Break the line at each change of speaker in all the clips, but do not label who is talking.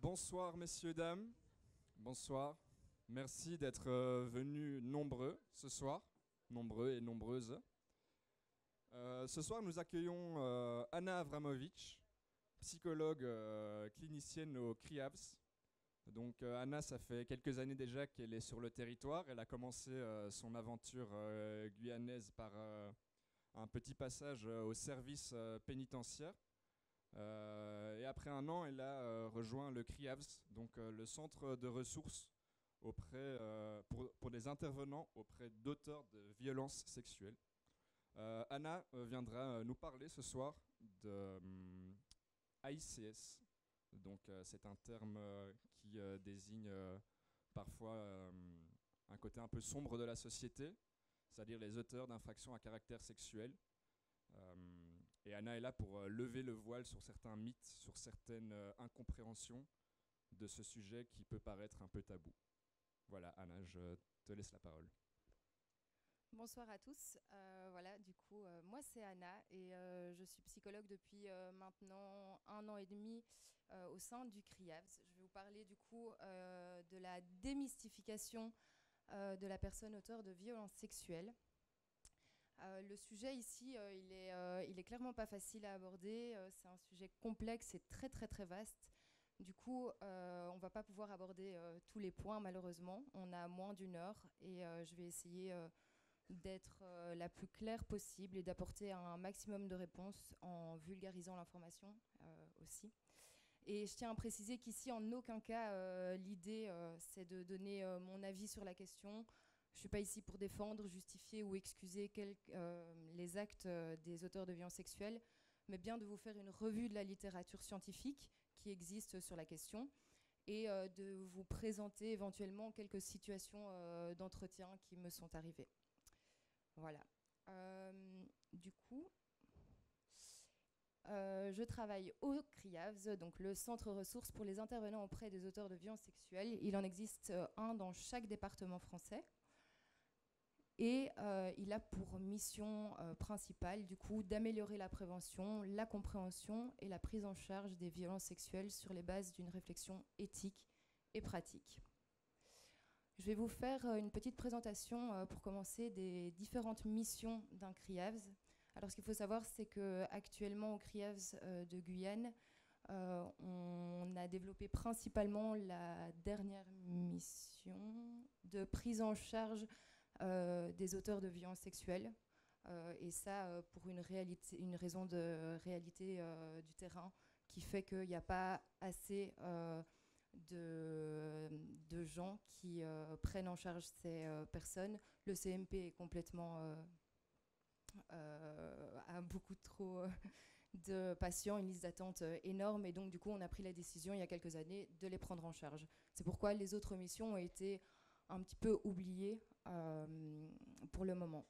Bonsoir messieurs, dames. Bonsoir. Merci d'être venus nombreux ce soir, nombreux et nombreuses. Ce soir, nous accueillons Anna Avramovic, psychologue clinicienne au CRIAVS. Donc Anna, ça fait quelques années déjà qu'elle est sur le territoire. Elle a commencé son aventure guyanaise par un petit passage au service pénitentiaire. Et après un an, elle a rejoint le CRIAVS, donc le centre de ressources pour des intervenants auprès d'auteurs de violences sexuelles. Anna viendra nous parler ce soir de AICS. Donc c'est un terme qui désigne parfois un côté un peu sombre de la société, c'est-à-dire les auteurs d'infractions à caractère sexuel. Et Anna est là pour lever le voile sur certains mythes, sur certaines incompréhensions de ce sujet qui peut paraître un peu tabou. Voilà, Anna, je te laisse la parole.
Bonsoir à tous. Voilà, du coup, moi c'est Anna et je suis psychologue depuis maintenant 1 an et demi au sein du CRIAVS. Je vais vous parler du coup de la démystification de la personne auteure de violences sexuelles. Le sujet ici, il est clairement pas facile à aborder. C'est un sujet complexe et très très très vaste. Du coup, on va pas pouvoir aborder tous les points malheureusement. On a moins d'1 heure et je vais essayer d'être la plus claire possible et d'apporter un maximum de réponses en vulgarisant l'information aussi. Et je tiens à préciser qu'ici, en aucun cas, l'idée, c'est de donner mon avis sur la question. Je ne suis pas ici pour défendre, justifier ou excuser les actes des auteurs de violences sexuelles, mais bien de vous faire une revue de la littérature scientifique qui existe sur la question et de vous présenter éventuellement quelques situations d'entretien qui me sont arrivées. Voilà. Du coup, je travaille au CRIAVS, donc le centre ressources pour les intervenants auprès des auteurs de violences sexuelles. Il en existe un dans chaque département français. Et il a pour mission principale, du coup, d'améliorer la prévention, la compréhension et la prise en charge des violences sexuelles sur les bases d'une réflexion éthique et pratique. Je vais vous faire une petite présentation pour commencer des différentes missions d'un CRIAVS. Alors ce qu'il faut savoir, c'est qu'actuellement au CRIAVS de Guyane, on a développé principalement la dernière mission de prise en charge des auteurs de violences sexuelles. Et ça pour une raison de réalité du terrain qui fait qu'il n'y a pas assez de gens qui prennent en charge ces personnes. Le CMP est complètement a beaucoup trop de patients, une liste d'attente énorme, et donc du coup on a pris la décision il y a quelques années de les prendre en charge. C'est pourquoi les autres missions ont été un petit peu oubliées pour le moment.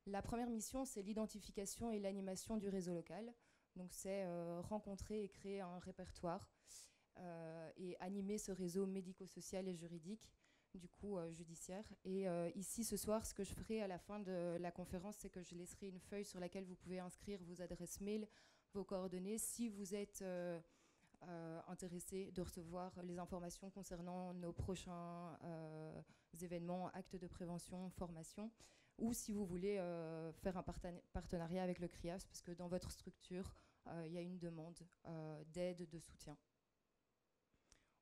La première mission, c'est l'identification et l'animation du réseau local. Donc c'est rencontrer et créer un répertoire et animer ce réseau médico-social et juridique, du coup judiciaire. Et ici, ce soir, ce que je ferai à la fin de la conférence, c'est que je laisserai une feuille sur laquelle vous pouvez inscrire vos adresses mail, vos coordonnées, si vous êtes intéressé de recevoir les informations concernant nos prochains événements, actes de prévention, formation, ou si vous voulez faire un partenariat avec le CRIAVS, parce que dans votre structure, il y a une demande d'aide, de soutien.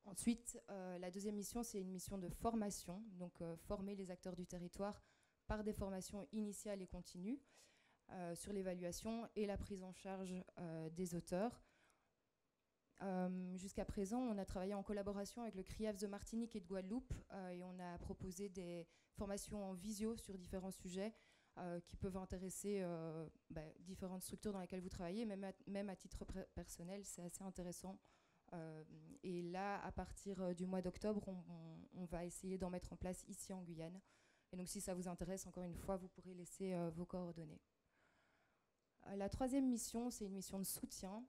Ensuite, la deuxième mission, c'est une mission de formation, donc former les acteurs du territoire par des formations initiales et continues sur l'évaluation et la prise en charge des auteurs. Jusqu'à présent, on a travaillé en collaboration avec le CRIAVS de Martinique et de Guadeloupe et on a proposé des formations en visio sur différents sujets qui peuvent intéresser différentes structures dans lesquelles vous travaillez, même à titre personnel, c'est assez intéressant. Et là, à partir du mois d'octobre, on va essayer d'en mettre en place ici en Guyane. Et donc si ça vous intéresse, encore une fois, vous pourrez laisser vos coordonnées. La troisième mission, c'est une mission de soutien.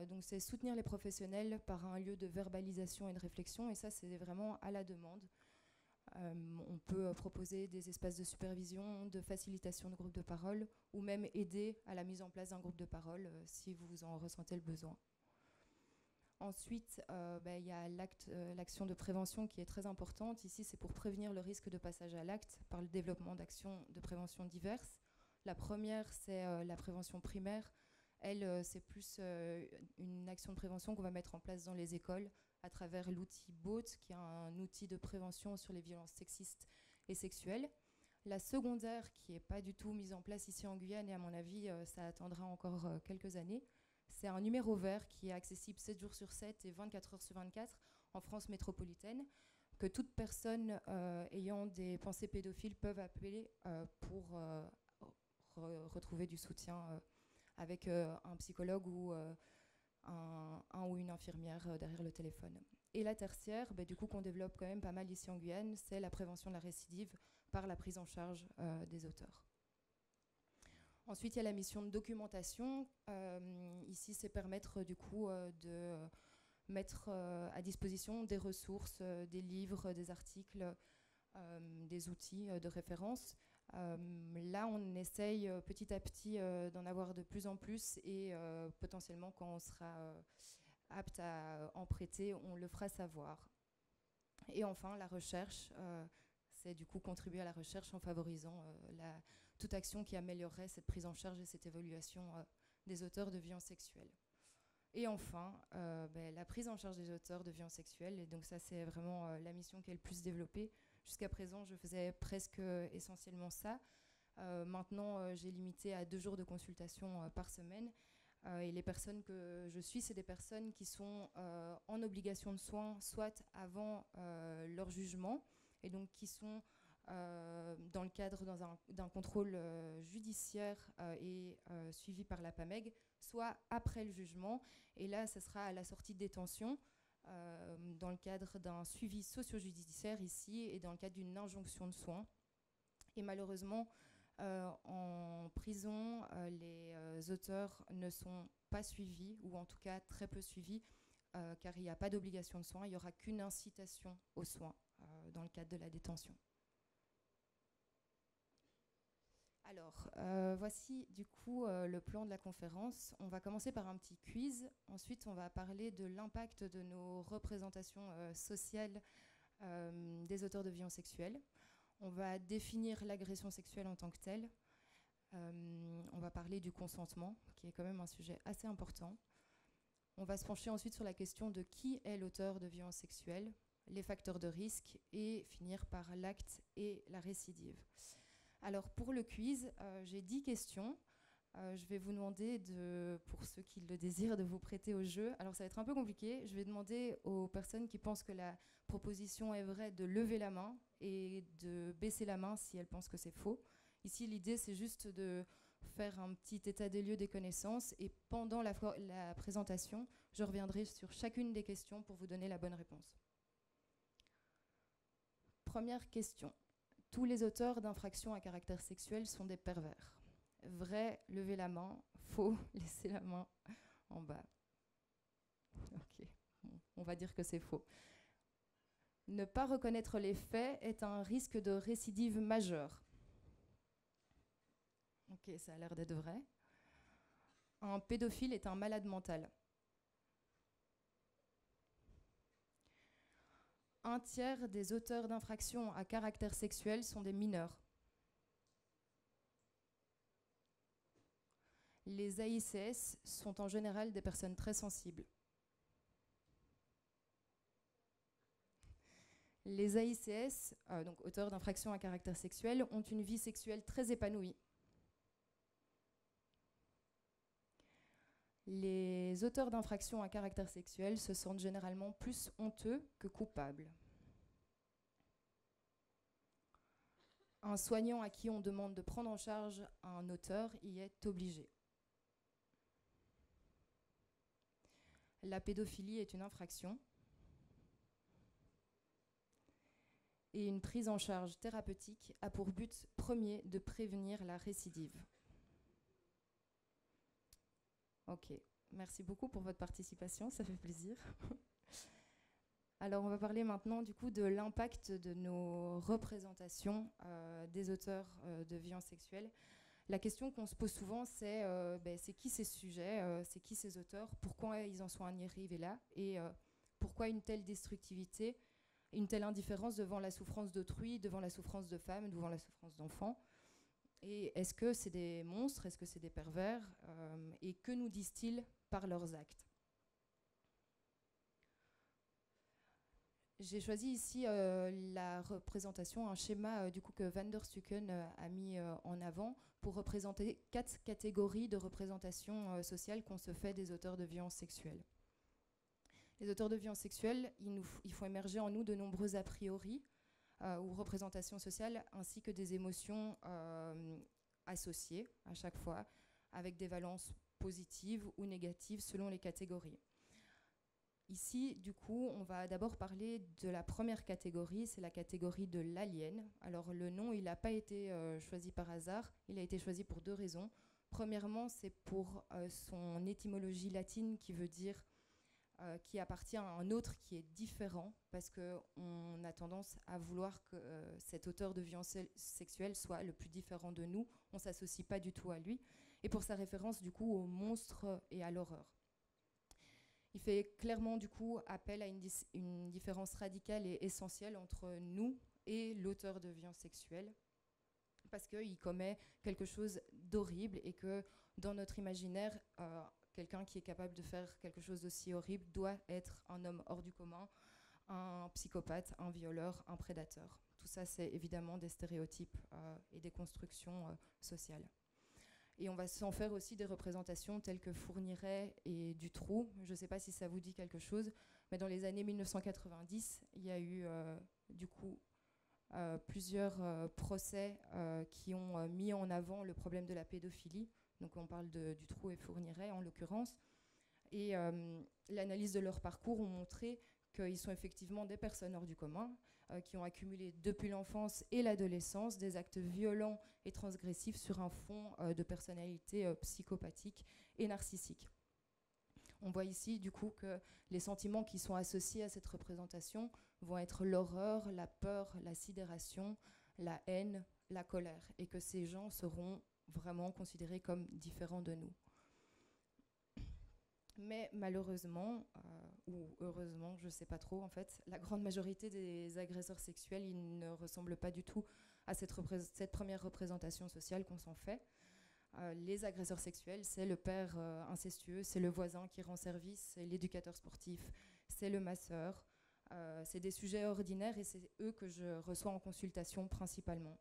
Donc c'est soutenir les professionnels par un lieu de verbalisation et de réflexion, et ça c'est vraiment à la demande. On peut proposer des espaces de supervision, de facilitation de groupes de parole, ou même aider à la mise en place d'un groupe de parole si vous en ressentez le besoin. Ensuite, il y a l'action de prévention qui est très importante. Ici, c'est pour prévenir le risque de passage à l'acte par le développement d'actions de prévention diverses. La première, c'est la prévention primaire. Elle, c'est plus une action de prévention qu'on va mettre en place dans les écoles à travers l'outil BOAT, qui est un outil de prévention sur les violences sexistes et sexuelles. La secondaire, qui n'est pas du tout mise en place ici en Guyane, et à mon avis, ça attendra encore quelques années, c'est un numéro vert qui est accessible 7 jours sur 7 et 24 heures sur 24 en France métropolitaine, que toute personne ayant des pensées pédophiles peuvent appeler pour retrouver du soutien avec un psychologue ou un ou une infirmière derrière le téléphone. Et la tertiaire, du coup, qu'on développe quand même pas mal ici en Guyane, c'est la prévention de la récidive par la prise en charge des auteurs. Ensuite, il y a la mission de documentation. Ici, c'est permettre du coup de mettre à disposition des ressources, des livres, des articles, des outils de référence. Là, on essaye petit à petit d'en avoir de plus en plus et potentiellement, quand on sera apte à en prêter, on le fera savoir. Et enfin, la recherche, c'est du coup contribuer à la recherche en favorisant toute action qui améliorerait cette prise en charge et cette évaluation des auteurs de violences sexuelles. Et enfin, la prise en charge des auteurs de violences sexuelles. Et donc ça, c'est vraiment la mission qui est le plus développée. Jusqu'à présent, je faisais presque essentiellement ça. Maintenant, j'ai limité à 2 jours de consultation par semaine. Et les personnes que je suis, c'est des personnes qui sont en obligation de soins, soit avant leur jugement, et donc qui sont dans le cadre d'un contrôle judiciaire et suivi par la PAMEG, soit après le jugement. Et là, ce sera à la sortie de détention, dans le cadre d'un suivi socio-judiciaire ici, et dans le cadre d'une injonction de soins. Et malheureusement, en prison, les auteurs ne sont pas suivis, ou en tout cas très peu suivis, car il n'y a pas d'obligation de soins, il n'y aura qu'une incitation aux soins dans le cadre de la détention. Alors, voici du coup le plan de la conférence. On va commencer par un petit quiz. Ensuite, on va parler de l'impact de nos représentations sociales des auteurs de violences sexuelles. On va définir l'agression sexuelle en tant que telle. On va parler du consentement, qui est quand même un sujet assez important. On va se pencher ensuite sur la question de qui est l'auteur de violences sexuelles, les facteurs de risque, et finir par l'acte et la récidive. Alors pour le quiz, j'ai 10 questions. Je vais vous demander, pour ceux qui le désirent, de vous prêter au jeu. Alors ça va être un peu compliqué. Je vais demander aux personnes qui pensent que la proposition est vraie de lever la main et de baisser la main si elles pensent que c'est faux. Ici, l'idée, c'est juste de faire un petit état des lieux des connaissances, et pendant la présentation, je reviendrai sur chacune des questions pour vous donner la bonne réponse. Première question. Tous les auteurs d'infractions à caractère sexuel sont des pervers. Vrai, levez la main. Faux, laissez la main en bas. Ok, bon, on va dire que c'est faux. Ne pas reconnaître les faits est un risque de récidive majeure. Ok, ça a l'air d'être vrai. Un pédophile est un malade mental. Un tiers des auteurs d'infractions à caractère sexuel sont des mineurs. Les AICS sont en général des personnes très sensibles. Les AICS, donc auteurs d'infractions à caractère sexuel, ont une vie sexuelle très épanouie. Les auteurs d'infractions à caractère sexuel se sentent généralement plus honteux que coupables. Un soignant à qui on demande de prendre en charge un auteur y est obligé. La pédophilie est une infraction. Et une prise en charge thérapeutique a pour but premier de prévenir la récidive. Ok, merci beaucoup pour votre participation, ça fait plaisir. Alors on va parler maintenant du coup de l'impact de nos représentations des auteurs de violences sexuelles. La question qu'on se pose souvent, c'est c'est qui ces sujets, c'est qui ces auteurs, pourquoi ils en sont arrivés là, et pourquoi une telle destructivité, une telle indifférence devant la souffrance d'autrui, devant la souffrance de femmes, devant la souffrance d'enfants. Et est-ce que c'est des monstres, est-ce que c'est des pervers, et que nous disent-ils par leurs actes? J'ai choisi ici la représentation, un schéma du coup, que Van der Stucken a mis en avant pour représenter 4 catégories de représentation sociale qu'on se fait des auteurs de violences sexuelles. Les auteurs de violences sexuelles, ils font émerger en nous de nombreux a priori ou représentations sociales, ainsi que des émotions associées à chaque fois, avec des valences positives ou négatives selon les catégories. Ici, du coup, on va d'abord parler de la première catégorie, c'est la catégorie de l'alien. Alors le nom, il n'a pas été choisi par hasard, il a été choisi pour 2 raisons. Premièrement, c'est pour son étymologie latine qui veut dire qui appartient à un autre qui est différent, parce qu'on a tendance à vouloir que cet auteur de violence sexuelle soit le plus différent de nous, on ne s'associe pas du tout à lui, et pour sa référence du coup au monstre et à l'horreur. Il fait clairement du coup appel à une différence radicale et essentielle entre nous et l'auteur de violences sexuelles, parce qu'il commet quelque chose d'horrible et que dans notre imaginaire, quelqu'un qui est capable de faire quelque chose d'aussi horrible doit être un homme hors du commun, un psychopathe, un violeur, un prédateur. Tout ça, c'est évidemment des stéréotypes et des constructions sociales. Et on va s'en faire aussi des représentations telles que Fourniret et Dutroux. Je ne sais pas si ça vous dit quelque chose, mais dans les années 1990, il y a eu du coup plusieurs procès qui ont mis en avant le problème de la pédophilie. Donc on parle de Dutroux et Fourniret en l'occurrence. Et l'analyse de leur parcours ont montré qu'ils sont effectivement des personnes hors du commun, qui ont accumulé depuis l'enfance et l'adolescence des actes violents et transgressifs sur un fond de personnalité psychopathique et narcissique. On voit ici du coup que les sentiments qui sont associés à cette représentation vont être l'horreur, la peur, la sidération, la haine, la colère, et que ces gens seront vraiment considérés comme différents de nous. Mais malheureusement, ou heureusement, je ne sais pas trop en fait, la grande majorité des agresseurs sexuels, ils ne ressemblent pas du tout à cette première représentation sociale qu'on s'en fait. Les agresseurs sexuels, c'est le père incestueux, c'est le voisin qui rend service, c'est l'éducateur sportif, c'est le masseur. C'est des sujets ordinaires et c'est eux que je reçois en consultation principalement.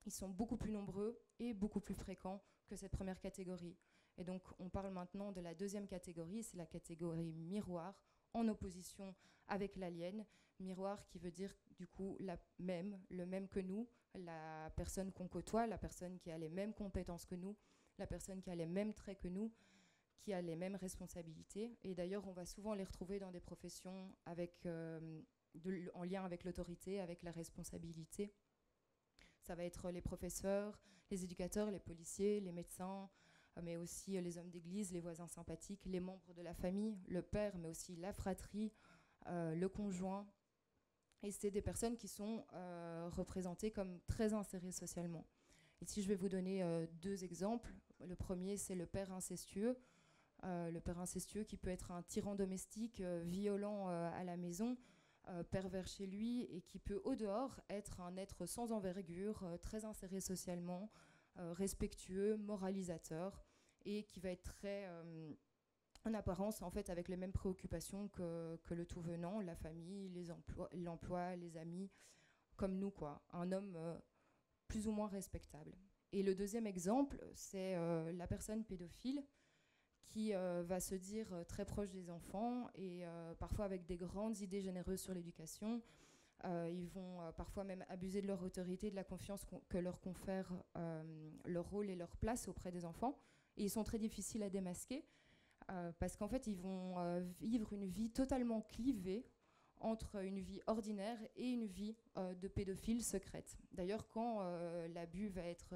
Ils sont beaucoup plus nombreux et beaucoup plus fréquents que cette première catégorie. Et donc, on parle maintenant de la deuxième catégorie, c'est la catégorie miroir, en opposition avec l'alien. Miroir qui veut dire, du coup, le même que nous, la personne qu'on côtoie, la personne qui a les mêmes compétences que nous, la personne qui a les mêmes traits que nous, qui a les mêmes responsabilités. Et d'ailleurs, on va souvent les retrouver dans des professions en lien avec l'autorité, avec la responsabilité. Ça va être les professeurs, les éducateurs, les policiers, les médecins, mais aussi les hommes d'église, les voisins sympathiques, les membres de la famille, le père, mais aussi la fratrie, le conjoint. Et c'est des personnes qui sont représentées comme très insérées socialement. Ici, je vais vous donner 2 exemples. Le premier, c'est le père incestueux. Le père incestueux qui peut être un tyran domestique, violent à la maison, pervers chez lui, et qui peut au dehors être un être sans envergure, très inséré socialement, respectueux, moralisateur, et qui va être très en apparence en fait avec les mêmes préoccupations que le tout venant, la famille, l'emploi, les amis, comme nous quoi, un homme plus ou moins respectable. Et le deuxième exemple, c'est la personne pédophile qui va se dire très proche des enfants et parfois avec des grandes idées généreuses sur l'éducation. Ils vont parfois même abuser de leur autorité, de la confiance que leur confère leur rôle et leur place auprès des enfants. Et ils sont très difficiles à démasquer parce qu'en fait, ils vont vivre une vie totalement clivée entre une vie ordinaire et une vie de pédophile secrète. D'ailleurs, quand l'abus va être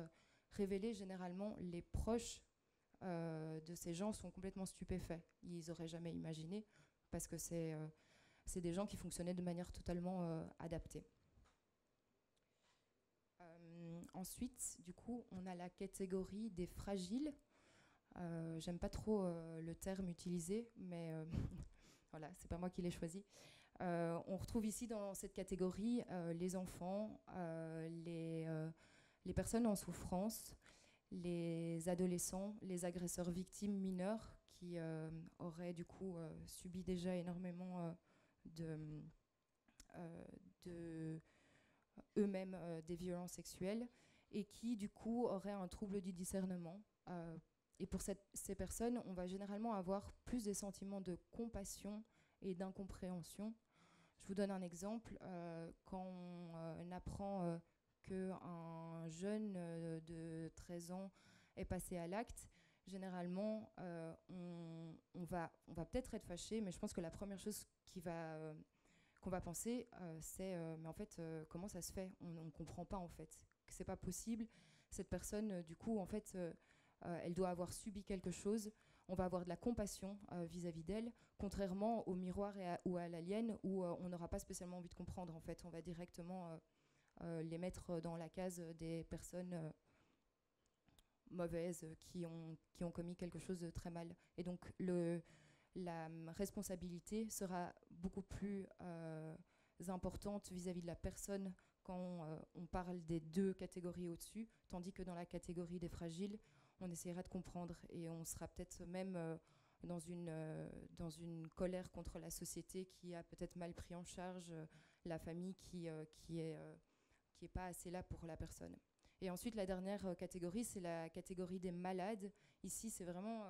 révélé, généralement, les proches de ces gens sont complètement stupéfaits. Ils n'auraient jamais imaginé parce que c'est des gens qui fonctionnaient de manière totalement adaptée. Ensuite, du coup, on a la catégorie des fragiles. J'aime pas trop le terme utilisé, mais voilà, c'est pas moi qui l'ai choisi. On retrouve ici dans cette catégorie les enfants, les personnes en souffrance, les adolescents, les agresseurs victimes mineurs qui auraient du coup subi déjà énormément de eux-mêmes des violences sexuelles et qui du coup auraient un trouble du discernement. Et pour ces personnes, on va généralement avoir plus des sentiments de compassion et d'incompréhension. Je vous donne un exemple. Quand on apprend qu'un jeune de 13 ans est passé à l'acte, généralement, on va peut-être être fâché, mais je pense que la première chose qu'on va penser, c'est mais en fait, comment ça se fait ? On ne comprend pas en fait, que c'est pas possible. Cette personne, du coup, en fait, elle doit avoir subi quelque chose. On va avoir de la compassion vis-à-vis d'elle, contrairement au miroir ou à l'alien, où on n'aura pas spécialement envie de comprendre. En fait, on va directement les mettre dans la case des personnes mauvaises qui ont commis quelque chose de très mal. Et donc, la responsabilité sera beaucoup plus importante vis-à-vis de la personne quand on parle des deux catégories au-dessus, tandis que dans la catégorie des fragiles, on essaiera de comprendre et on sera peut-être même dans une colère contre la société qui a peut-être mal pris en charge la famille qui est pas assez là pour la personne. Et ensuite, la dernière catégorie, c'est la catégorie des malades. Ici, c'est vraiment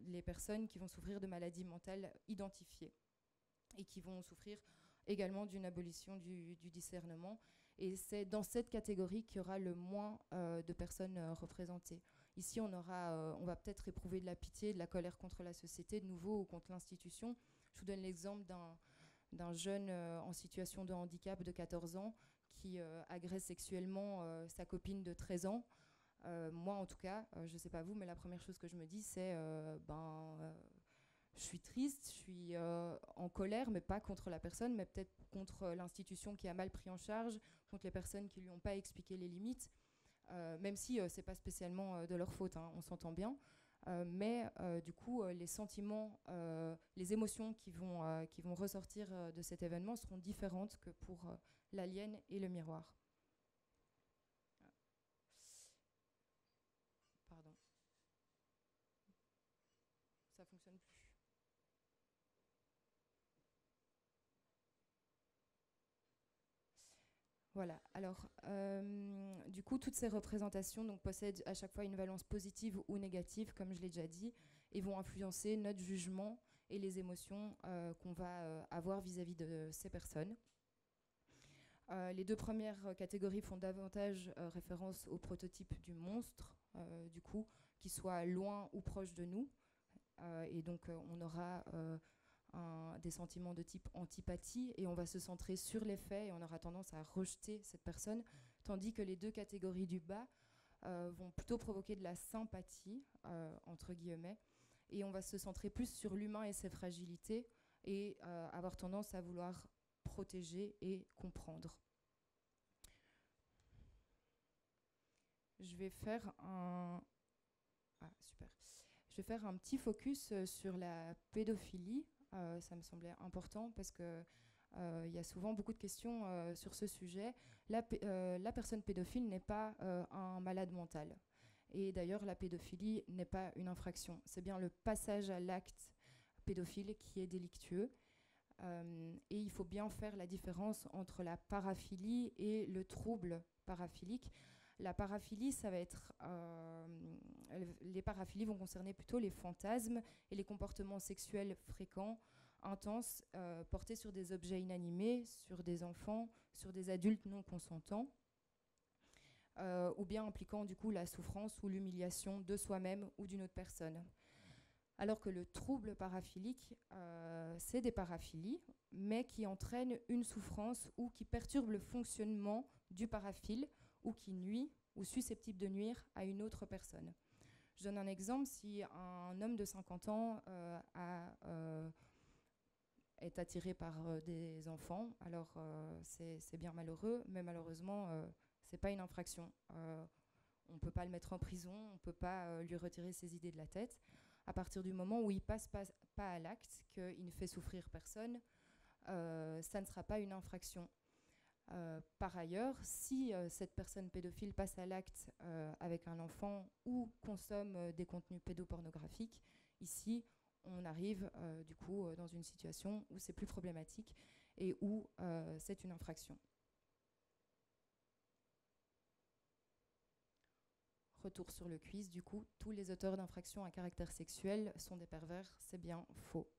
les personnes qui vont souffrir de maladies mentales identifiées et qui vont souffrir également d'une abolition du discernement. Et c'est dans cette catégorie qu'il y aura le moins de personnes représentées. Ici, on va peut-être éprouver de la pitié, de la colère contre la société, de nouveau, ou contre l'institution. Je vous donne l'exemple d'un jeune en situation de handicap de 14 ans qui agresse sexuellement sa copine de 13 ans. Moi, en tout cas, je ne sais pas vous, mais la première chose que je me dis, c'est je suis triste, je suis en colère, mais pas contre la personne, mais peut-être contre l'institution qui a mal pris en charge, contre les personnes qui ne lui ont pas expliqué les limites, même si ce n'est pas spécialement de leur faute, hein, on s'entend bien. Mais du coup, les sentiments, les émotions qui vont ressortir de cet événement seront différentes que pour l'alien et le miroir. Pardon. Ça fonctionne plus. Voilà, alors du coup, toutes ces représentations donc, possèdent à chaque fois une valence positive ou négative, comme je l'ai déjà dit, et vont influencer notre jugement et les émotions qu'on va avoir vis-à-vis de ces personnes. Les deux premières catégories font davantage référence au prototype du monstre, du coup, qui soit loin ou proche de nous. Et donc, on aura des sentiments de type antipathie et on va se centrer sur les faits et on aura tendance à rejeter cette personne, tandis que les deux catégories du bas vont plutôt provoquer de la sympathie, entre guillemets, et on va se centrer plus sur l'humain et ses fragilités et avoir tendance à vouloir protéger et comprendre. Je vais faire Je vais faire un petit focus sur la pédophilie. Ça me semblait important parce que y a souvent beaucoup de questions sur ce sujet. La personne pédophile n'est pas un malade mental. Et d'ailleurs, la pédophilie n'est pas une infraction. C'est bien le passage à l'acte pédophile qui est délictueux. Et il faut bien faire la différence entre la paraphilie et le trouble paraphilique. La paraphilie, ça va être... les paraphilies vont concerner plutôt les fantasmes et les comportements sexuels fréquents, intenses, portés sur des objets inanimés, sur des enfants, sur des adultes non consentants, ou bien impliquant du coup la souffrance ou l'humiliation de soi-même ou d'une autre personne. Alors que le trouble paraphilique, c'est des paraphilies, mais qui entraînent une souffrance ou qui perturbent le fonctionnement du paraphile ou qui nuit ou susceptible de nuire à une autre personne. Je donne un exemple, si un homme de 50 ans est attiré par des enfants, alors c'est bien malheureux, mais malheureusement, c'est pas une infraction. On ne peut pas le mettre en prison, on ne peut pas lui retirer ses idées de la tête. À partir du moment où il passe pas à l'acte, qu'il ne fait souffrir personne, ça ne sera pas une infraction. Par ailleurs, si cette personne pédophile passe à l'acte avec un enfant ou consomme des contenus pédopornographiques, ici, on arrive du coup dans une situation où c'est plus problématique et où c'est une infraction. Retour sur le quiz, du coup, tous les auteurs d'infractions à caractère sexuel sont des pervers, c'est bien faux.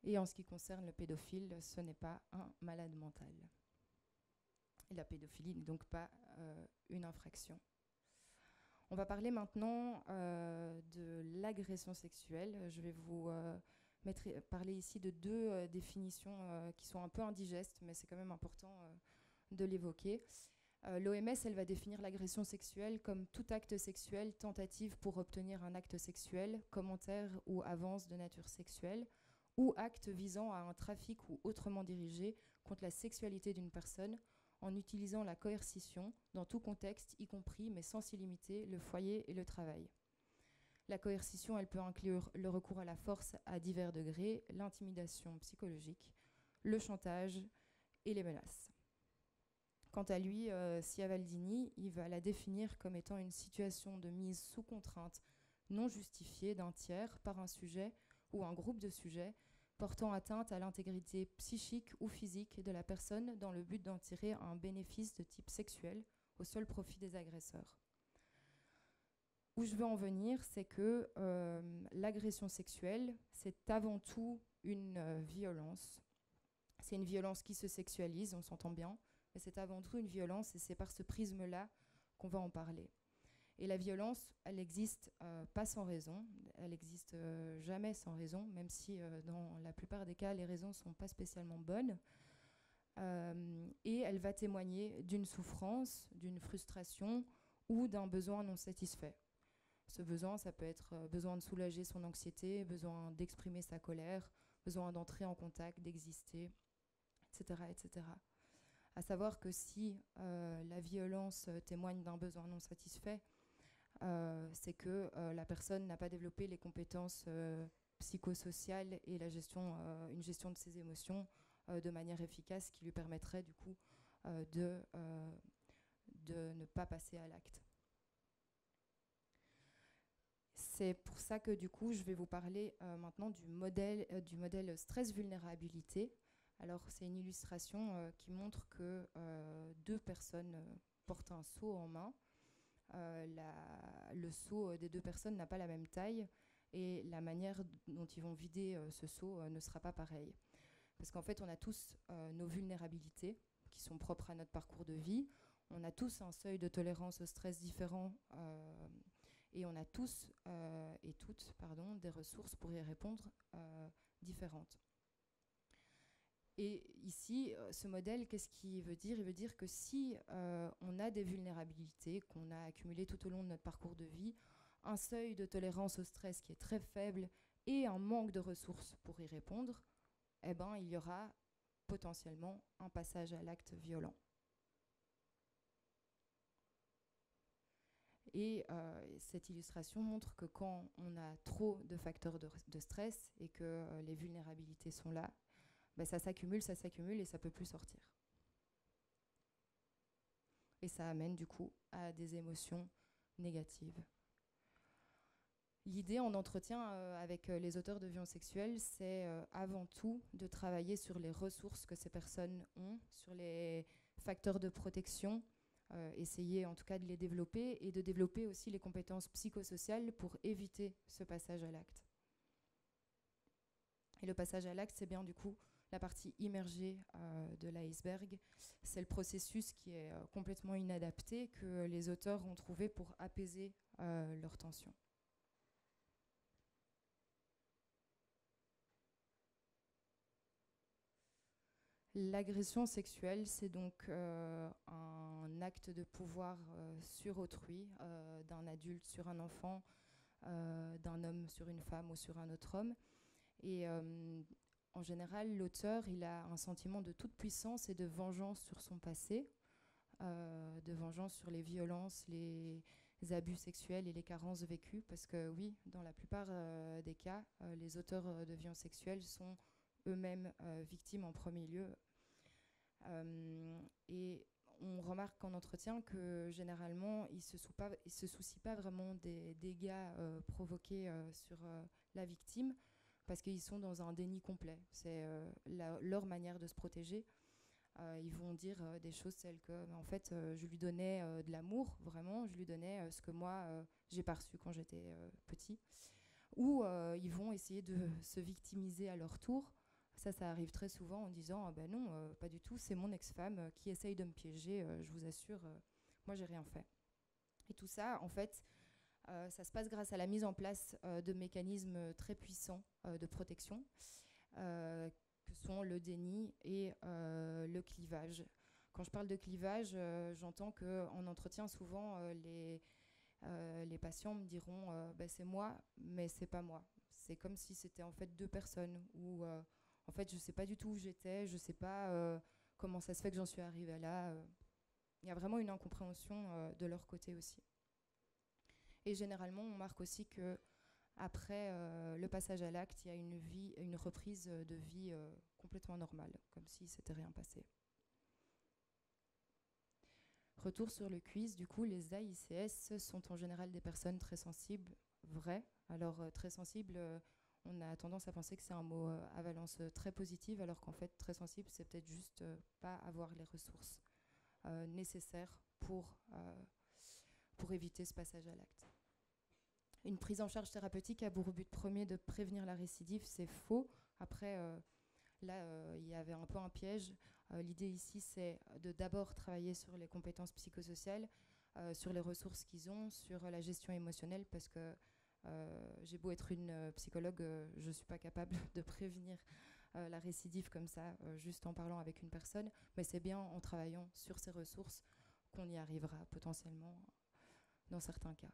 Et en ce qui concerne le pédophile, ce n'est pas un malade mental. Et la pédophilie n'est donc pas une infraction. On va parler maintenant de l'agression sexuelle. Je vais vous parler ici de deux définitions qui sont un peu indigestes, mais c'est quand même important de l'évoquer. L'OMS, elle va définir l'agression sexuelle comme tout acte sexuel, tentative pour obtenir un acte sexuel, commentaire ou avance de nature sexuelle, ou acte visant à un trafic ou autrement dirigé contre la sexualité d'une personne en utilisant la coercition dans tout contexte, y compris, mais sans s'y limiter, le foyer et le travail. La coercition, elle peut inclure le recours à la force à divers degrés, l'intimidation psychologique, le chantage et les menaces. Quant à lui, Sciavaldini, il va la définir comme étant une situation de mise sous contrainte non justifiée d'un tiers par un sujet ou un groupe de sujets portant atteinte à l'intégrité psychique ou physique de la personne dans le but d'en tirer un bénéfice de type sexuel au seul profit des agresseurs. Où je veux en venir, c'est que l'agression sexuelle, c'est avant tout une violence. C'est une violence qui se sexualise, on s'entend bien, mais c'est avant tout une violence et c'est par ce prisme-là qu'on va en parler. Et la violence, elle n'existe pas sans raison, elle n'existe jamais sans raison, même si dans la plupart des cas, les raisons ne sont pas spécialement bonnes. Et elle va témoigner d'une souffrance, d'une frustration ou d'un besoin non satisfait. Ce besoin, ça peut être besoin de soulager son anxiété, besoin d'exprimer sa colère, besoin d'entrer en contact, d'exister, etc., etc. À savoir que si la violence témoigne d'un besoin non satisfait, c'est que la personne n'a pas développé les compétences psychosociales et une gestion de ses émotions de manière efficace qui lui permettrait du coup de ne pas passer à l'acte. C'est pour ça que du coup je vais vous parler maintenant du modèle stress-vulnérabilité. Alors c'est une illustration qui montre que deux personnes portent un seau en main. Le seau des deux personnes n'a pas la même taille et la manière dont ils vont vider ce seau ne sera pas pareille. Parce qu'en fait, on a tous nos vulnérabilités qui sont propres à notre parcours de vie. On a tous un seuil de tolérance au stress différent et on a tous et toutes des ressources pour y répondre différentes. Et ici, ce modèle, qu'est-ce qu'il veut dire ? Il veut dire que si on a des vulnérabilités qu'on a accumulées tout au long de notre parcours de vie, un seuil de tolérance au stress qui est très faible et un manque de ressources pour y répondre, eh ben, il y aura potentiellement un passage à l'acte violent. Et cette illustration montre que quand on a trop de facteurs de stress et que les vulnérabilités sont là, ben ça s'accumule et ça ne peut plus sortir. Et ça amène du coup à des émotions négatives. L'idée en entretien avec les auteurs de violences sexuelles, c'est avant tout de travailler sur les ressources que ces personnes ont, sur les facteurs de protection, essayer en tout cas de les développer et de développer aussi les compétences psychosociales pour éviter ce passage à l'acte. Et le passage à l'acte, c'est bien du coup la partie immergée de l'iceberg. C'est le processus qui est complètement inadapté que les auteurs ont trouvé pour apaiser leur tension. L'agression sexuelle, c'est donc un acte de pouvoir sur autrui, d'un adulte sur un enfant, d'un homme sur une femme ou sur un autre homme. Et en général, l'auteur, il a un sentiment de toute puissance et de vengeance sur son passé. de vengeance sur les violences, les abus sexuels et les carences vécues, parce que oui, dans la plupart des cas, les auteurs de violences sexuelles sont eux-mêmes victimes en premier lieu. Et on remarque en entretien que généralement, ils ne se soucient pas vraiment des dégâts provoqués sur la victime, parce qu'ils sont dans un déni complet. C'est leur manière de se protéger. Ils vont dire des choses telles que, en fait, je lui donnais de l'amour, vraiment, je lui donnais ce que moi, j'ai pas reçu quand j'étais petit. Ou ils vont essayer de se victimiser à leur tour. Ça arrive très souvent en disant ah ben non, pas du tout, c'est mon ex-femme qui essaye de me piéger, je vous assure, moi j'ai rien fait. Et tout ça, en fait, ça se passe grâce à la mise en place de mécanismes très puissants de protection, que sont le déni et le clivage. Quand je parle de clivage, j'entends qu'en entretien, souvent, les patients me diront bah, c'est moi, mais c'est pas moi. C'est comme si c'était en fait deux personnes, ou en fait je sais pas du tout où j'étais, je sais pas comment ça se fait que j'en suis arrivée là. Il y a vraiment une incompréhension de leur côté aussi. Et généralement, on marque aussi que après le passage à l'acte, il y a une reprise de vie complètement normale, comme si c'était rien passé. Retour sur le quiz, du coup, les AICS sont en général des personnes très sensibles, vrai. Alors, très sensible, on a tendance à penser que c'est un mot à valence très positive, alors qu'en fait, très sensible, c'est peut-être juste pas avoir les ressources nécessaires pour éviter ce passage à l'acte. Une prise en charge thérapeutique a pour but premier de prévenir la récidive, c'est faux. Après, là, il y avait un peu un piège. L'idée ici, c'est de d'abord travailler sur les compétences psychosociales, sur les ressources qu'ils ont, sur la gestion émotionnelle, parce que j'ai beau être une psychologue, je ne suis pas capable de prévenir la récidive comme ça, juste en parlant avec une personne, mais c'est bien en travaillant sur ces ressources qu'on y arrivera potentiellement dans certains cas.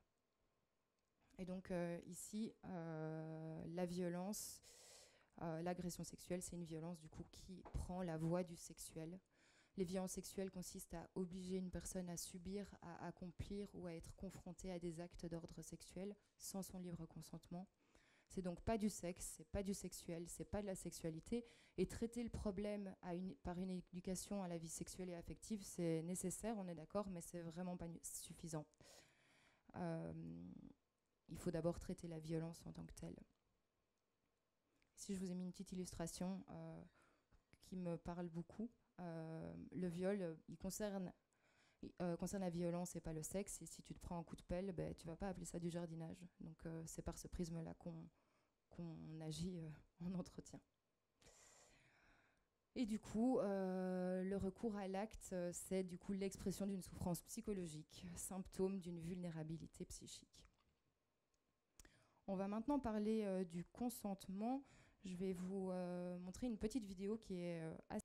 Et donc ici, la violence, l'agression sexuelle, c'est une violence du coup qui prend la voie du sexuel. Les violences sexuelles consistent à obliger une personne à subir, à accomplir ou à être confrontée à des actes d'ordre sexuel sans son libre consentement. C'est donc pas du sexe, c'est pas du sexuel, c'est pas de la sexualité. Et traiter le problème par une éducation à la vie sexuelle et affective, c'est nécessaire, on est d'accord, mais c'est vraiment pas suffisant. Il faut d'abord traiter la violence en tant que telle. Ici, je vous ai mis une petite illustration qui me parle beaucoup. Le viol, il concerne la violence et pas le sexe. Et si tu te prends un coup de pelle, ben, tu ne vas pas appeler ça du jardinage. Donc c'est par ce prisme-là qu'on agit en entretien. Et du coup, le recours à l'acte, c'est du coup l'expression d'une souffrance psychologique, symptôme d'une vulnérabilité psychique. On va maintenant parler du consentement. Je vais vous montrer une petite vidéo qui est assez...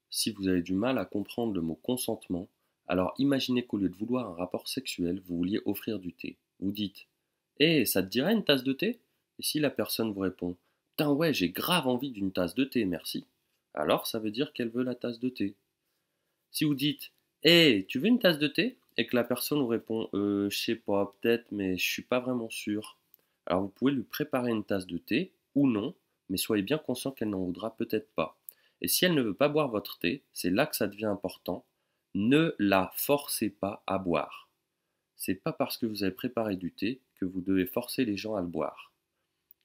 Si vous avez du mal à comprendre le mot consentement, alors imaginez qu'au lieu de vouloir un rapport sexuel, vous vouliez offrir du thé. Vous dites « Eh, ça te dirait une tasse de thé ?» Et si la personne vous répond « Putain ouais, j'ai grave envie d'une tasse de thé, merci », alors ça veut dire qu'elle veut la tasse de thé. Si vous dites « Eh, tu veux une tasse de thé ?» et que la personne vous répond « Je sais pas, peut-être, mais je suis pas vraiment sûr », alors vous pouvez lui préparer une tasse de thé, ou non, mais soyez bien conscient qu'elle n'en voudra peut-être pas. Et si elle ne veut pas boire votre thé, c'est là que ça devient important. Ne la forcez pas à boire. C'est pas parce que vous avez préparé du thé que vous devez forcer les gens à le boire.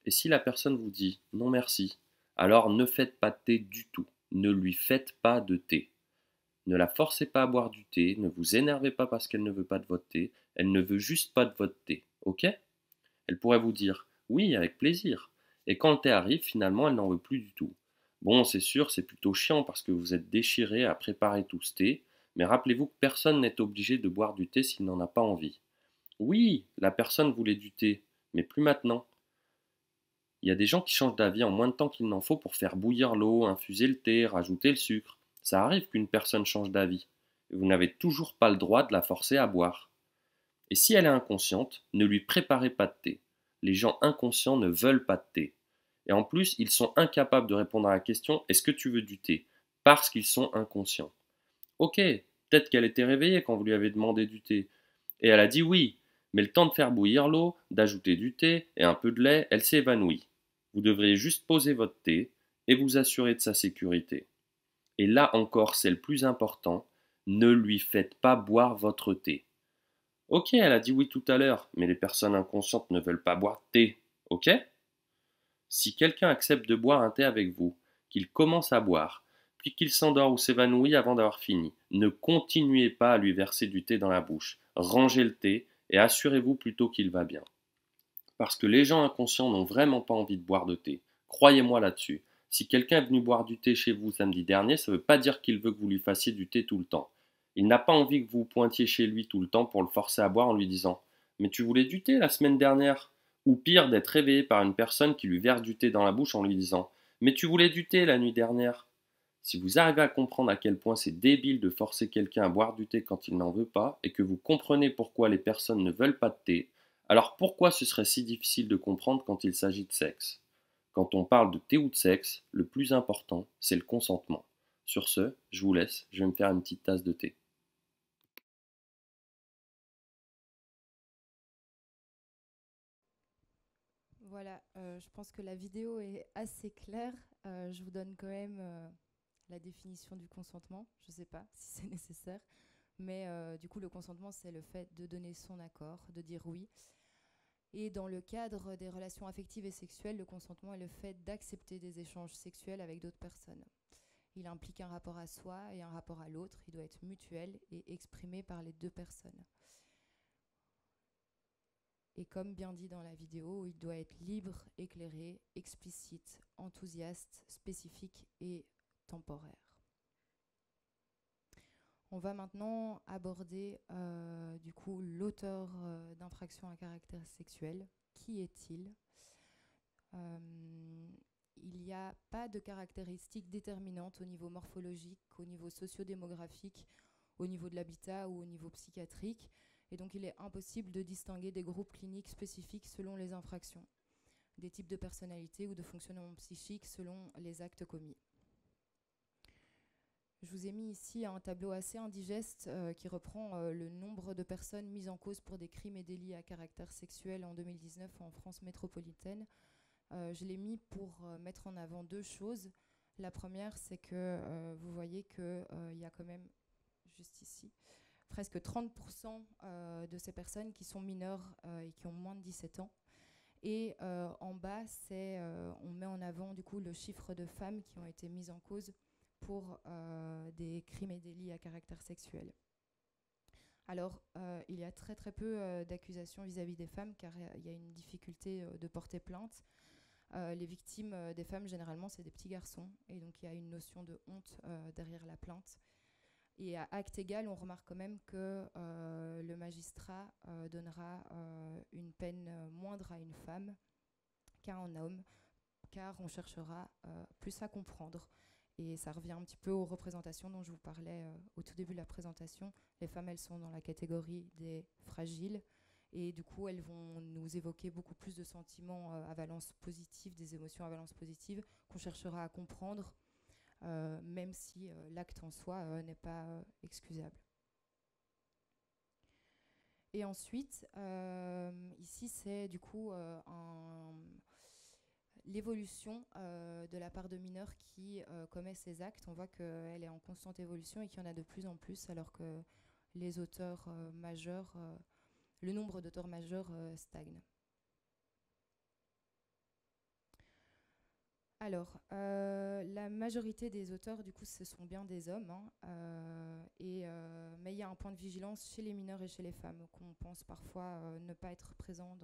Et si la personne vous dit non merci, alors ne faites pas de thé du tout. Ne lui faites pas de thé. Ne la forcez pas à boire du thé. Ne vous énervez pas parce qu'elle ne veut pas de votre thé. Elle ne veut juste pas de votre thé. Ok ? Elle pourrait vous dire oui avec plaisir. Et quand le thé arrive, finalement, elle n'en veut plus du tout. Bon, c'est sûr, c'est plutôt chiant parce que vous êtes déchiré à préparer tout ce thé, mais rappelez-vous que personne n'est obligé de boire du thé s'il n'en a pas envie. Oui, la personne voulait du thé, mais plus maintenant. Il y a des gens qui changent d'avis en moins de temps qu'il n'en faut pour faire bouillir l'eau, infuser le thé, rajouter le sucre. Ça arrive qu'une personne change d'avis. Et vous n'avez toujours pas le droit de la forcer à boire. Et si elle est inconsciente, ne lui préparez pas de thé. Les gens inconscients ne veulent pas de thé. Et en plus, ils sont incapables de répondre à la question « Est-ce que tu veux du thé ?» parce qu'ils sont inconscients. Ok, peut-être qu'elle était réveillée quand vous lui avez demandé du thé. Et elle a dit oui, mais le temps de faire bouillir l'eau, d'ajouter du thé et un peu de lait, elle s'est évanouie. Vous devriez juste poser votre thé et vous assurer de sa sécurité. Et là encore, c'est le plus important, ne lui faites pas boire votre thé. Ok, elle a dit oui tout à l'heure, mais les personnes inconscientes ne veulent pas boire de thé, ok? Si quelqu'un accepte de boire un thé avec vous, qu'il commence à boire, puis qu'il s'endort ou s'évanouit avant d'avoir fini, ne continuez pas à lui verser du thé dans la bouche. Rangez le thé et assurez-vous plutôt qu'il va bien. Parce que les gens inconscients n'ont vraiment pas envie de boire de thé. Croyez-moi là-dessus. Si quelqu'un est venu boire du thé chez vous samedi dernier, ça ne veut pas dire qu'il veut que vous lui fassiez du thé tout le temps. Il n'a pas envie que vous pointiez chez lui tout le temps pour le forcer à boire en lui disant « Mais tu voulais du thé la semaine dernière ?» Ou pire, d'être réveillé par une personne qui lui verse du thé dans la bouche en lui disant « Mais tu voulais du thé la nuit dernière ?» Si vous arrivez à comprendre à quel point c'est débile de forcer quelqu'un à boire du thé quand il n'en veut pas, et que vous comprenez pourquoi les personnes ne veulent pas de thé, alors pourquoi ce serait si difficile de comprendre quand il s'agit de sexe? Quand on parle de thé ou de sexe, le plus important, c'est le consentement. Sur ce, je vous laisse, je vais me faire une petite tasse de thé.
Voilà, je pense que la vidéo est assez claire. Je vous donne quand même la définition du consentement. Je ne sais pas si c'est nécessaire. Mais du coup, le consentement, c'est le fait de donner son accord, de dire oui. Et dans le cadre des relations affectives et sexuelles, le consentement est le fait d'accepter des échanges sexuels avec d'autres personnes. Il implique un rapport à soi et un rapport à l'autre. Il doit être mutuel et exprimé par les deux personnes. Et comme bien dit dans la vidéo, il doit être libre, éclairé, explicite, enthousiaste, spécifique et temporaire. On va maintenant aborder du coup l'auteur d'infraction à caractère sexuel. Qui est-il? Il n'y a pas de caractéristiques déterminantes au niveau morphologique, au niveau sociodémographique, au niveau de l'habitat ou au niveau psychiatrique. Et donc il est impossible de distinguer des groupes cliniques spécifiques selon les infractions, des types de personnalité ou de fonctionnement psychique selon les actes commis. Je vous ai mis ici un tableau assez indigeste qui reprend le nombre de personnes mises en cause pour des crimes et délits à caractère sexuel en 2019 en France métropolitaine. Je l'ai mis pour mettre en avant deux choses. La première, c'est que vous voyez qu'il y a quand même, juste ici, presque 30% de ces personnes qui sont mineures et qui ont moins de 17 ans. Et en bas, on met en avant du coup le chiffre de femmes qui ont été mises en cause pour des crimes et délits à caractère sexuel. Alors, il y a très très peu d'accusations vis-à-vis des femmes car il y a une difficulté de porter plainte. Les victimes des femmes, généralement, c'est des petits garçons et donc il y a une notion de honte derrière la plainte. Et à acte égal, on remarque quand même que le magistrat donnera une peine moindre à une femme qu'à un homme, car on cherchera plus à comprendre. Et ça revient un petit peu aux représentations dont je vous parlais au tout début de la présentation. Les femmes, elles sont dans la catégorie des fragiles. Et du coup, elles vont nous évoquer beaucoup plus de sentiments à valence positive, des émotions à valence positive, qu'on cherchera à comprendre, même si l'acte en soi n'est pas excusable. Et ensuite, ici, c'est du coup l'évolution de la part de mineurs qui commet ces actes. On voit qu'elle est en constante évolution et qu'il y en a de plus en plus, alors que les auteurs majeurs, le nombre d'auteurs majeurs stagne. Alors, la majorité des auteurs, du coup, ce sont bien des hommes, hein, mais il y a un point de vigilance chez les mineurs et chez les femmes, qu'on pense parfois ne pas être présent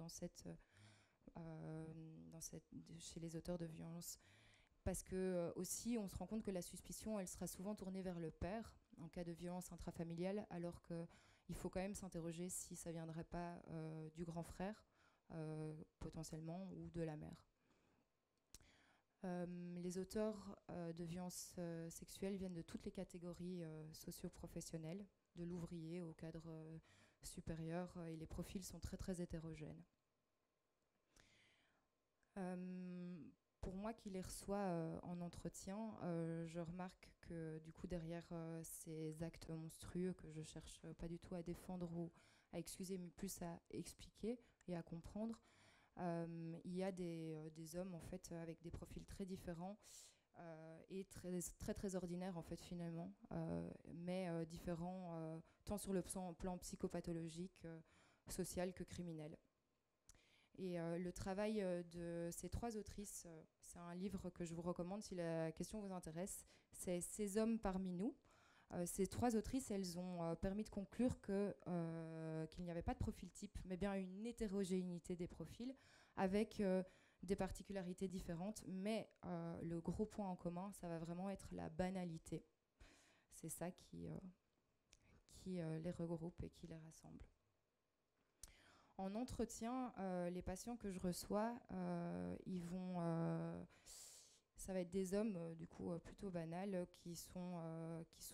chez les auteurs de violences. Parce que aussi, on se rend compte que la suspicion, elle sera souvent tournée vers le père en cas de violence intrafamiliale, alors qu'il faut quand même s'interroger si ça ne viendrait pas du grand frère, potentiellement, ou de la mère. Les auteurs de violences sexuelles viennent de toutes les catégories socio-professionnelles, de l'ouvrier au cadre supérieur, et les profils sont très très hétérogènes. Pour moi qui les reçois en entretien, je remarque que du coup derrière ces actes monstrueux que je cherche pas du tout à défendre ou à excuser, mais plus à expliquer et à comprendre, il y a des hommes en fait avec des profils très différents et très, très très ordinaires en fait finalement, mais différents tant sur le plan psychopathologique, social que criminel. Et le travail de ces 3 autrices, c'est un livre que je vous recommande si la question vous intéresse, c'est Ces hommes parmi nous. Ces 3 autrices, elles ont permis de conclure qu'il n'y avait pas de profil type, mais bien une hétérogénéité des profils, avec des particularités différentes, mais le gros point en commun, ça va vraiment être la banalité. C'est ça qui les regroupe et qui les rassemble. En entretien, les patients que je reçois, ça va être des hommes du coup plutôt banals qui sont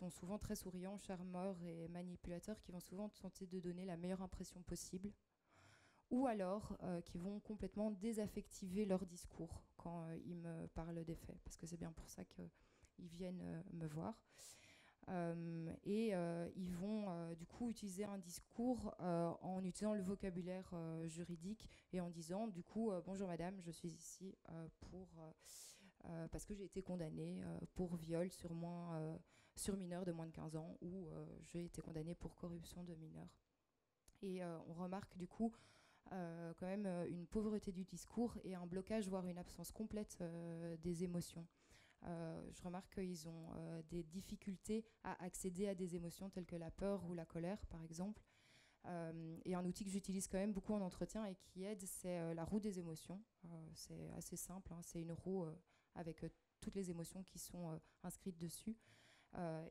souvent très souriants, charmeurs et manipulateurs, qui vont souvent tenter de donner la meilleure impression possible, ou alors qui vont complètement désaffectiver leur discours quand ils me parlent des faits, parce que c'est bien pour ça qu'ils viennent me voir. Ils vont du coup utiliser un discours en utilisant le vocabulaire juridique et en disant du coup bonjour madame, je suis ici parce que j'ai été condamnée pour viol sur mineur de moins de 15 ans ou j'ai été condamnée pour corruption de mineurs. Et on remarque du coup quand même une pauvreté du discours et un blocage, voire une absence complète des émotions. Je remarque qu'ils ont des difficultés à accéder à des émotions telles que la peur ou la colère, par exemple. Et un outil que j'utilise quand même beaucoup en entretien et qui aide, c'est la roue des émotions. C'est assez simple, hein, c'est une roue avec toutes les émotions qui sont inscrites dessus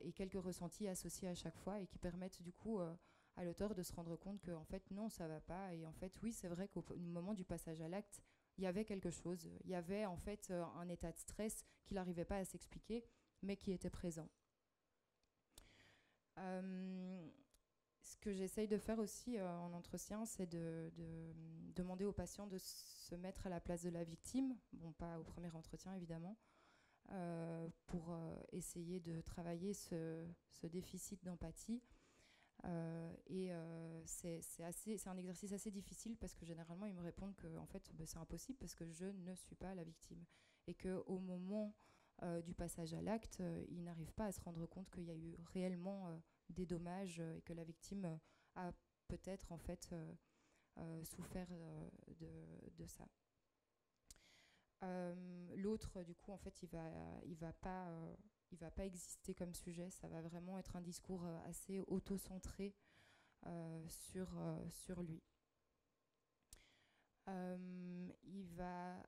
et quelques ressentis associés à chaque fois et qui permettent du coup à l'auteur de se rendre compte que en fait non, ça va pas. Et en fait, oui, c'est vrai qu'au moment du passage à l'acte, il y avait quelque chose. Il y avait en fait un état de stress qu'il n'arrivait pas à s'expliquer, mais qui était présent. Ce que j'essaye de faire aussi en entretien, c'est de demander aux patients de se mettre à la place de la victime, bon, pas au premier entretien évidemment, pour essayer de travailler ce déficit d'empathie. C'est un exercice assez difficile parce que généralement ils me répondent que en fait, c'est impossible parce que je ne suis pas la victime et qu'au moment du passage à l'acte, ils n'arrivent pas à se rendre compte qu'il y a eu réellement des dommages et que la victime a peut-être en fait souffert de ça. L'autre, du coup, en fait, il va pas exister comme sujet. Ça va vraiment être un discours assez auto-centré sur lui. Il va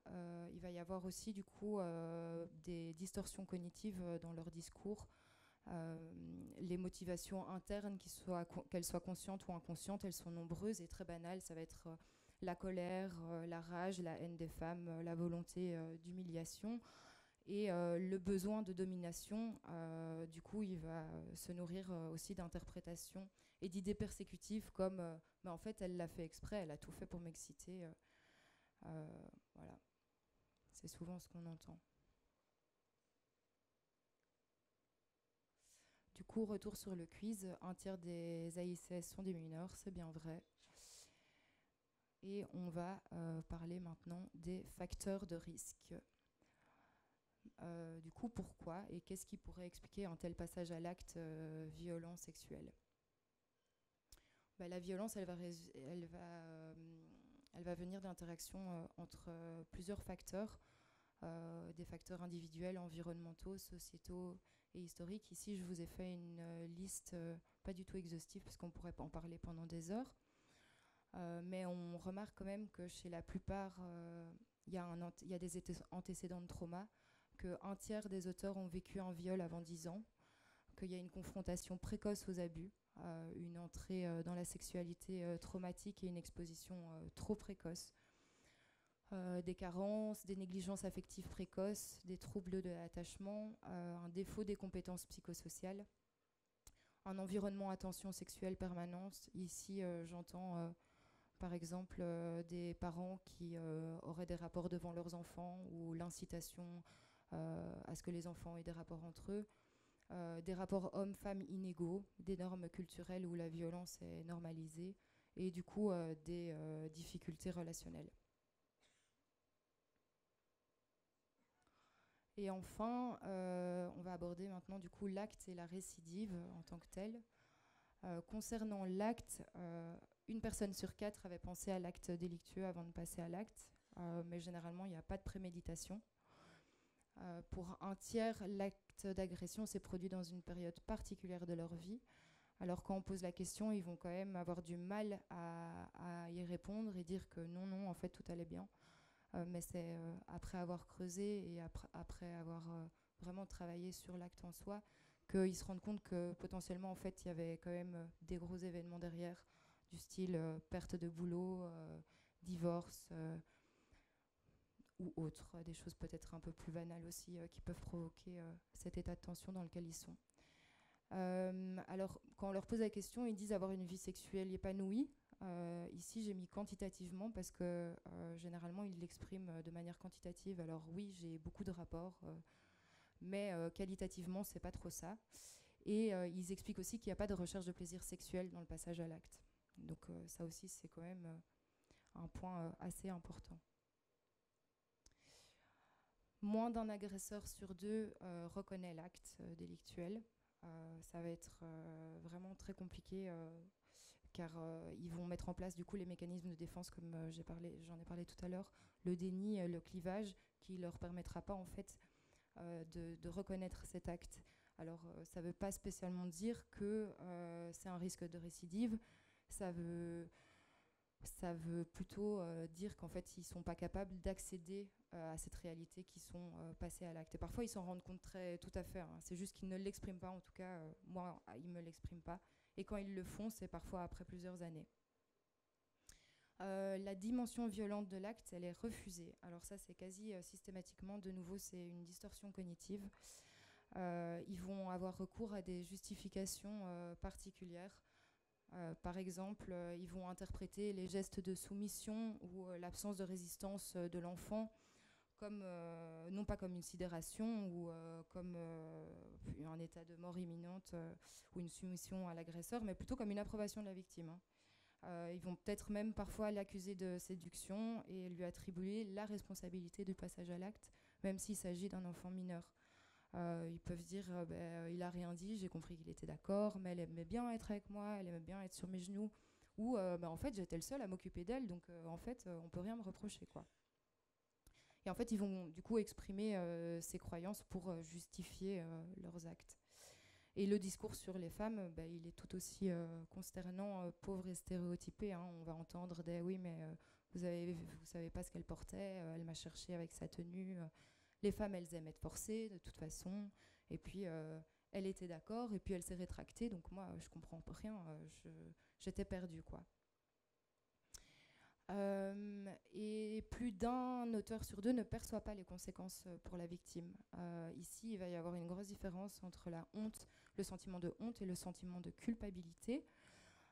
y avoir aussi, du coup, des distorsions cognitives dans leur discours. Les motivations internes, qu'elles soient conscientes ou inconscientes, elles sont nombreuses et très banales. Ça va être la colère, la rage, la haine des femmes, la volonté d'humiliation et le besoin de domination. Du coup, il va se nourrir aussi d'interprétations et d'idées persécutives comme mais en fait, elle l'a fait exprès, elle a tout fait pour m'exciter. Voilà. C'est souvent ce qu'on entend. Du coup, retour sur le quiz, un tiers des AICS sont des mineurs, c'est bien vrai. Et on va parler maintenant des facteurs de risque. Du coup, pourquoi et qu'est-ce qui pourrait expliquer un tel passage à l'acte violent sexuel ? La violence, elle va venir d'interactions entre plusieurs facteurs, des facteurs individuels, environnementaux, sociétaux et historiques. Ici, je vous ai fait une liste pas du tout exhaustive parce qu'on pourrait en parler pendant des heures. Mais on remarque quand même que chez la plupart, il y a des antécédents de trauma, qu'un tiers des auteurs ont vécu un viol avant 10 ans, qu'il y a une confrontation précoce aux abus, une entrée dans la sexualité traumatique et une exposition trop précoce. des carences, des négligences affectives précoces, des troubles de l'attachement, un défaut des compétences psychosociales, un environnement à tension sexuelle permanente. Ici, j'entends par exemple des parents qui auraient des rapports devant leurs enfants ou l'incitation à ce que les enfants aient des rapports entre eux, des rapports hommes-femmes inégaux, des normes culturelles où la violence est normalisée et du coup des difficultés relationnelles. Et enfin, on va aborder maintenant du coup l'acte et la récidive en tant que tel. Concernant l'acte, une personne sur 4 avait pensé à l'acte délictueux avant de passer à l'acte, mais généralement il n'y a pas de préméditation. Pour un tiers, l'acte d'agression s'est produit dans une période particulière de leur vie. Alors quand on pose la question, ils vont quand même avoir du mal à y répondre et dire que non, non, en fait tout allait bien. Mais c'est après avoir creusé et après avoir vraiment travaillé sur l'acte en soi qu'ils se rendent compte que potentiellement en fait il y avait quand même des gros événements derrière, du style perte de boulot, divorce ou autres, des choses peut-être un peu plus banales aussi qui peuvent provoquer cet état de tension dans lequel ils sont. Alors quand on leur pose la question, ils disent avoir une vie sexuelle épanouie. Ici, j'ai mis quantitativement parce que généralement, ils l'expriment de manière quantitative. Alors oui, j'ai beaucoup de rapports, mais qualitativement, c'est pas trop ça. Et ils expliquent aussi qu'il n'y a pas de recherche de plaisir sexuel dans le passage à l'acte. Donc ça aussi, c'est quand même un point assez important. Moins d'un agresseur sur 2 reconnaît l'acte délictuel. Ça va être vraiment très compliqué car ils vont mettre en place du coup les mécanismes de défense comme j'en ai parlé tout à l'heure, le déni, le clivage, qui leur permettra pas en fait de reconnaître cet acte. Alors ça veut pas spécialement dire que c'est un risque de récidive, ça veut plutôt dire qu'en fait ils sont pas capables d'accéder à cette réalité qui sont passés à l'acte. Et parfois ils s'en rendent compte tout à fait, hein. C'est juste qu'ils ne l'expriment pas, en tout cas moi ils me l'expriment pas. Et quand ils le font, c'est parfois après plusieurs années. La dimension violente de l'acte, elle est refusée. Alors ça, c'est quasi systématiquement, de nouveau, c'est une distorsion cognitive. Ils vont avoir recours à des justifications particulières. Par exemple, ils vont interpréter les gestes de soumission ou l'absence de résistance de l'enfant comme, non pas comme une sidération ou comme un état de mort imminente ou une soumission à l'agresseur, mais plutôt comme une approbation de la victime, hein. Ils vont peut-être même parfois l'accuser de séduction et lui attribuer la responsabilité du passage à l'acte, même s'il s'agit d'un enfant mineur. Ils peuvent dire il a rien dit, j'ai compris qu'il était d'accord, mais elle aimait bien être avec moi, elle aimait bien être sur mes genoux, ou en fait j'étais le seul à m'occuper d'elle, donc en fait on peut rien me reprocher, quoi. Et en fait, ils vont du coup exprimer ces croyances pour justifier leurs actes. Et le discours sur les femmes, il est tout aussi consternant, pauvre et stéréotypé, hein. On va entendre des « oui, mais vous savez pas ce qu'elle portait, elle m'a cherché avec sa tenue, les femmes, elles aiment être forcées de toute façon, et puis elle était d'accord, et puis elle s'est rétractée, donc moi, je comprends rien, j'étais perdue, quoi ». Et plus d'un auteur sur 2 ne perçoit pas les conséquences pour la victime. Ici, il va y avoir une grosse différence entre la honte, le sentiment de honte et le sentiment de culpabilité.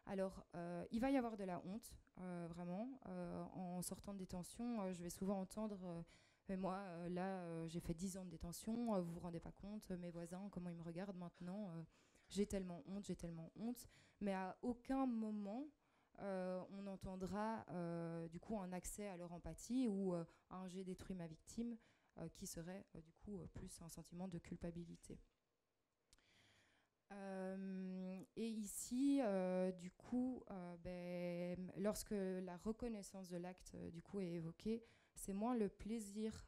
Alors, il va y avoir de la honte, vraiment. En sortant de détention, je vais souvent entendre mais moi, là, j'ai fait 10 ans de détention, vous vous rendez pas compte, mes voisins, comment ils me regardent maintenant, j'ai tellement honte. Mais à aucun moment, on entendra du coup un accès à leur empathie ou un j'ai détruit ma victime qui serait du coup plus un sentiment de culpabilité. Et ici, du coup, lorsque la reconnaissance de l'acte du coup est évoquée, c'est moins le plaisir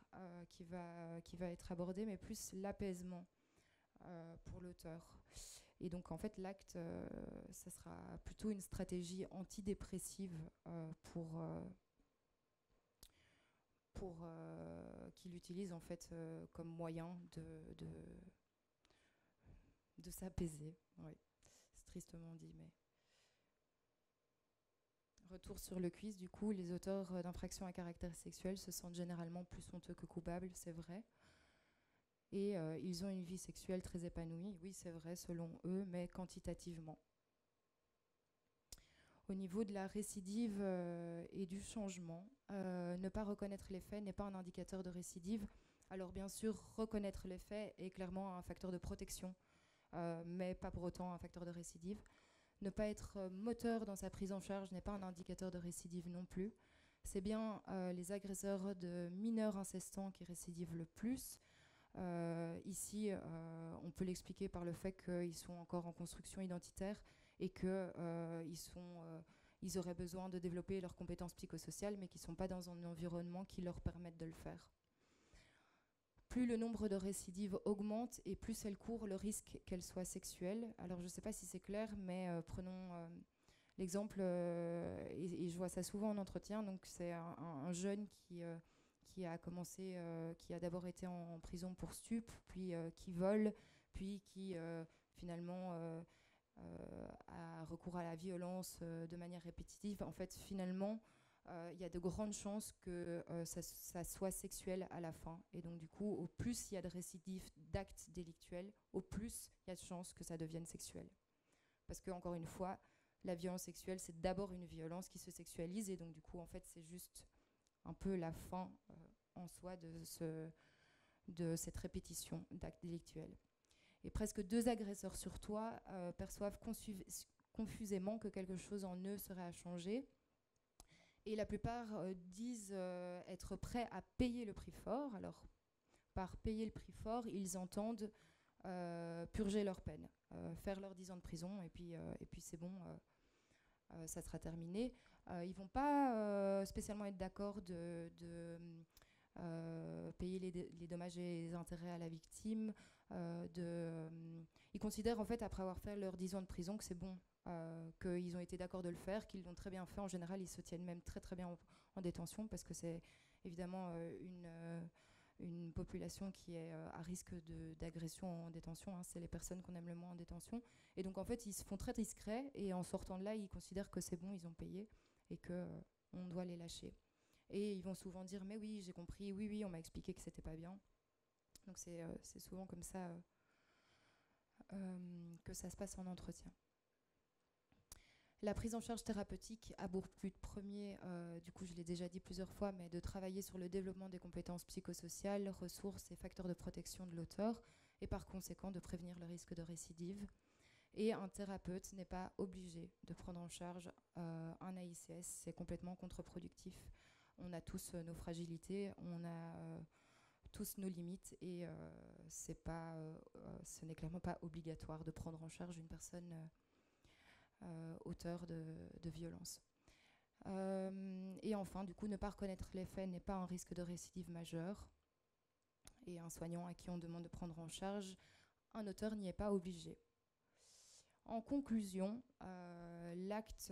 qui va être abordé, mais plus l'apaisement pour l'auteur. Et donc en fait l'acte, ça sera plutôt une stratégie antidépressive qu'il utilise en fait comme moyen de s'apaiser. Oui, c'est tristement dit, mais retour sur le quiz, du coup, les auteurs d'infractions à caractère sexuel se sentent généralement plus honteux que coupables, c'est vrai. Et ils ont une vie sexuelle très épanouie, oui, c'est vrai, selon eux, mais quantitativement. Au niveau de la récidive et du changement, ne pas reconnaître les faits n'est pas un indicateur de récidive. Alors bien sûr, reconnaître les faits est clairement un facteur de protection, mais pas pour autant un facteur de récidive. Ne pas être moteur dans sa prise en charge n'est pas un indicateur de récidive non plus. C'est bien les agresseurs de mineurs incestants qui récidivent le plus. Ici, on peut l'expliquer par le fait qu'ils sont encore en construction identitaire et qu'ils auraient besoin de développer leurs compétences psychosociales, mais qui ne sont pas dans un environnement qui leur permette de le faire. Plus le nombre de récidives augmente et plus elles courent le risque qu'elles soient sexuelles. Alors je ne sais pas si c'est clair, mais prenons l'exemple, et je vois ça souvent en entretien, donc c'est un jeune qui a commencé, qui a d'abord été en prison pour stup, puis qui vole, puis qui finalement a recours à la violence de manière répétitive. En fait, finalement, il y a de grandes chances que ça soit sexuel à la fin. Et donc, du coup, au plus il y a de récidives d'actes délictuels, au plus il y a de chances que ça devienne sexuel. Parce que, encore une fois, la violence sexuelle, c'est d'abord une violence qui se sexualise. Et donc, du coup, en fait, c'est juste un peu la fin en soi de cette répétition d'actes délictuels. Et presque 2 agresseurs sur 3 perçoivent confusément que quelque chose en eux serait à changer. Et la plupart disent être prêts à payer le prix fort. Alors, par payer le prix fort, ils entendent purger leur peine, faire leurs 10 ans de prison, et puis c'est bon, ça sera terminé. Ils ne vont pas spécialement être d'accord de payer les dommages et les intérêts à la victime. Ils considèrent, en fait, après avoir fait leurs 10 ans de prison, que c'est bon. Qu'ils ont été d'accord de le faire, qu'ils l'ont très bien fait. En général, ils se tiennent même très très bien en détention, parce que c'est évidemment une population qui est à risque d'agression en détention. Hein. C'est les personnes qu'on aime le moins en détention. Et donc en fait, ils se font très discrets, et en sortant de là, ils considèrent que c'est bon, ils ont payé, et qu'on doit les lâcher. Et ils vont souvent dire « mais oui, j'ai compris, oui, oui, on m'a expliqué que c'était pas bien ». Donc c'est souvent comme ça que ça se passe en entretien. La prise en charge thérapeutique a pour but premier, du coup je l'ai déjà dit plusieurs fois, mais de travailler sur le développement des compétences psychosociales, ressources et facteurs de protection de l'auteur, et par conséquent de prévenir le risque de récidive. Et un thérapeute n'est pas obligé de prendre en charge un AICS, c'est complètement contre-productif. On a tous nos fragilités, on a tous nos limites, et ce n'est clairement pas obligatoire de prendre en charge une personne auteur de violence. Et enfin, du coup, ne pas reconnaître les faits n'est pas un risque de récidive majeur. Et un soignant à qui on demande de prendre en charge un auteur n'y est pas obligé. En conclusion, l'acte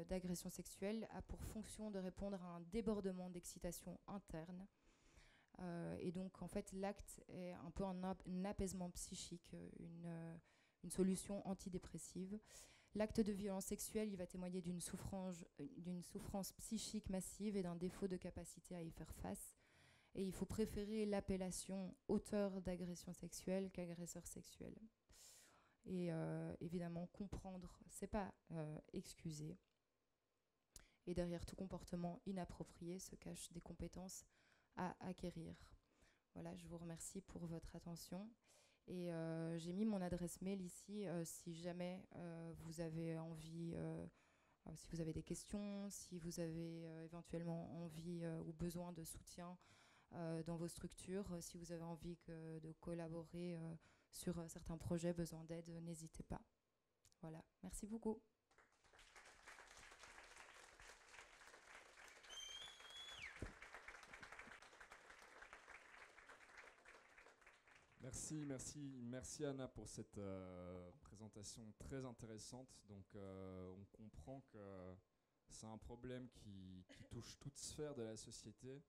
d'agression sexuelle a pour fonction de répondre à un débordement d'excitation interne. Et donc, en fait, l'acte est un peu un apaisement psychique, une solution antidépressive. L'acte de violence sexuelle, il va témoigner d'une souffrance psychique massive et d'un défaut de capacité à y faire face. Et il faut préférer l'appellation auteur d'agression sexuelle qu'agresseur sexuel. Et évidemment, comprendre, c'est pas excuser. Et derrière tout comportement inapproprié se cachent des compétences à acquérir. Voilà, je vous remercie pour votre attention. Et j'ai mis mon adresse mail ici si jamais vous avez envie, si vous avez des questions, si vous avez éventuellement envie ou besoin de soutien dans vos structures, si vous avez envie de collaborer sur certains projets, besoin d'aide, n'hésitez pas. Voilà, merci beaucoup.
Merci Anna pour cette présentation très intéressante. Donc on comprend que c'est un problème qui touche toute sphère de la société,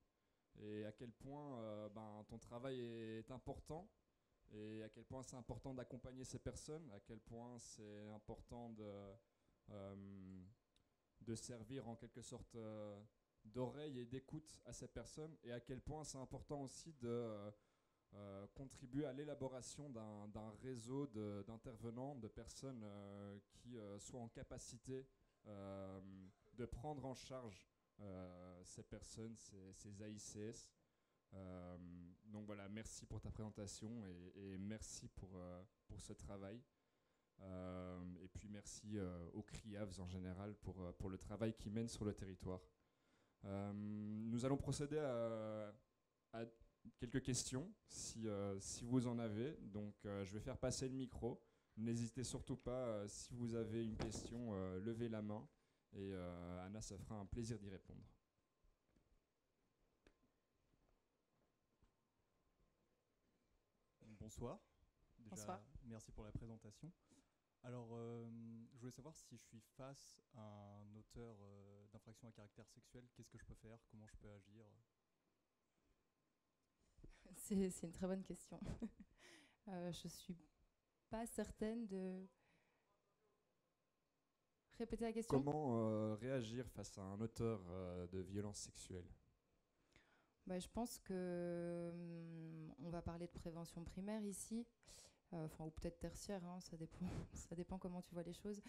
et à quel point ton travail est important, et à quel point c'est important d'accompagner ces personnes, à quel point c'est important de servir en quelque sorte d'oreille et d'écoute à ces personnes, et à quel point c'est important aussi de contribuer à l'élaboration d'un réseau d'intervenants, de personnes qui soient en capacité de prendre en charge ces personnes, ces AICS. Donc voilà, merci pour ta présentation et merci pour ce travail. Et puis merci au CRIAVS en général pour le travail qu'ils mènent sur le territoire. Nous allons procéder à quelques questions si vous en avez. Donc je vais faire passer le micro. N'hésitez surtout pas, si vous avez une question, levez la main et Anna, ça fera un plaisir d'y répondre.
Bonsoir. Déjà,
Bonsoir.
merci pour la présentation. Alors, je voulais savoir si je suis face à un auteur d'infraction à caractère sexuel, qu'est-ce que je peux faire? Comment je peux agir?
C'est une très bonne question. Je suis pas certaine de... Répétez la question.
Comment réagir face à un auteur de violence sexuelle?
Bah, je pense que on va parler de prévention primaire ici, ou peut-être tertiaire, hein, ça dépend, ça dépend comment tu vois les choses.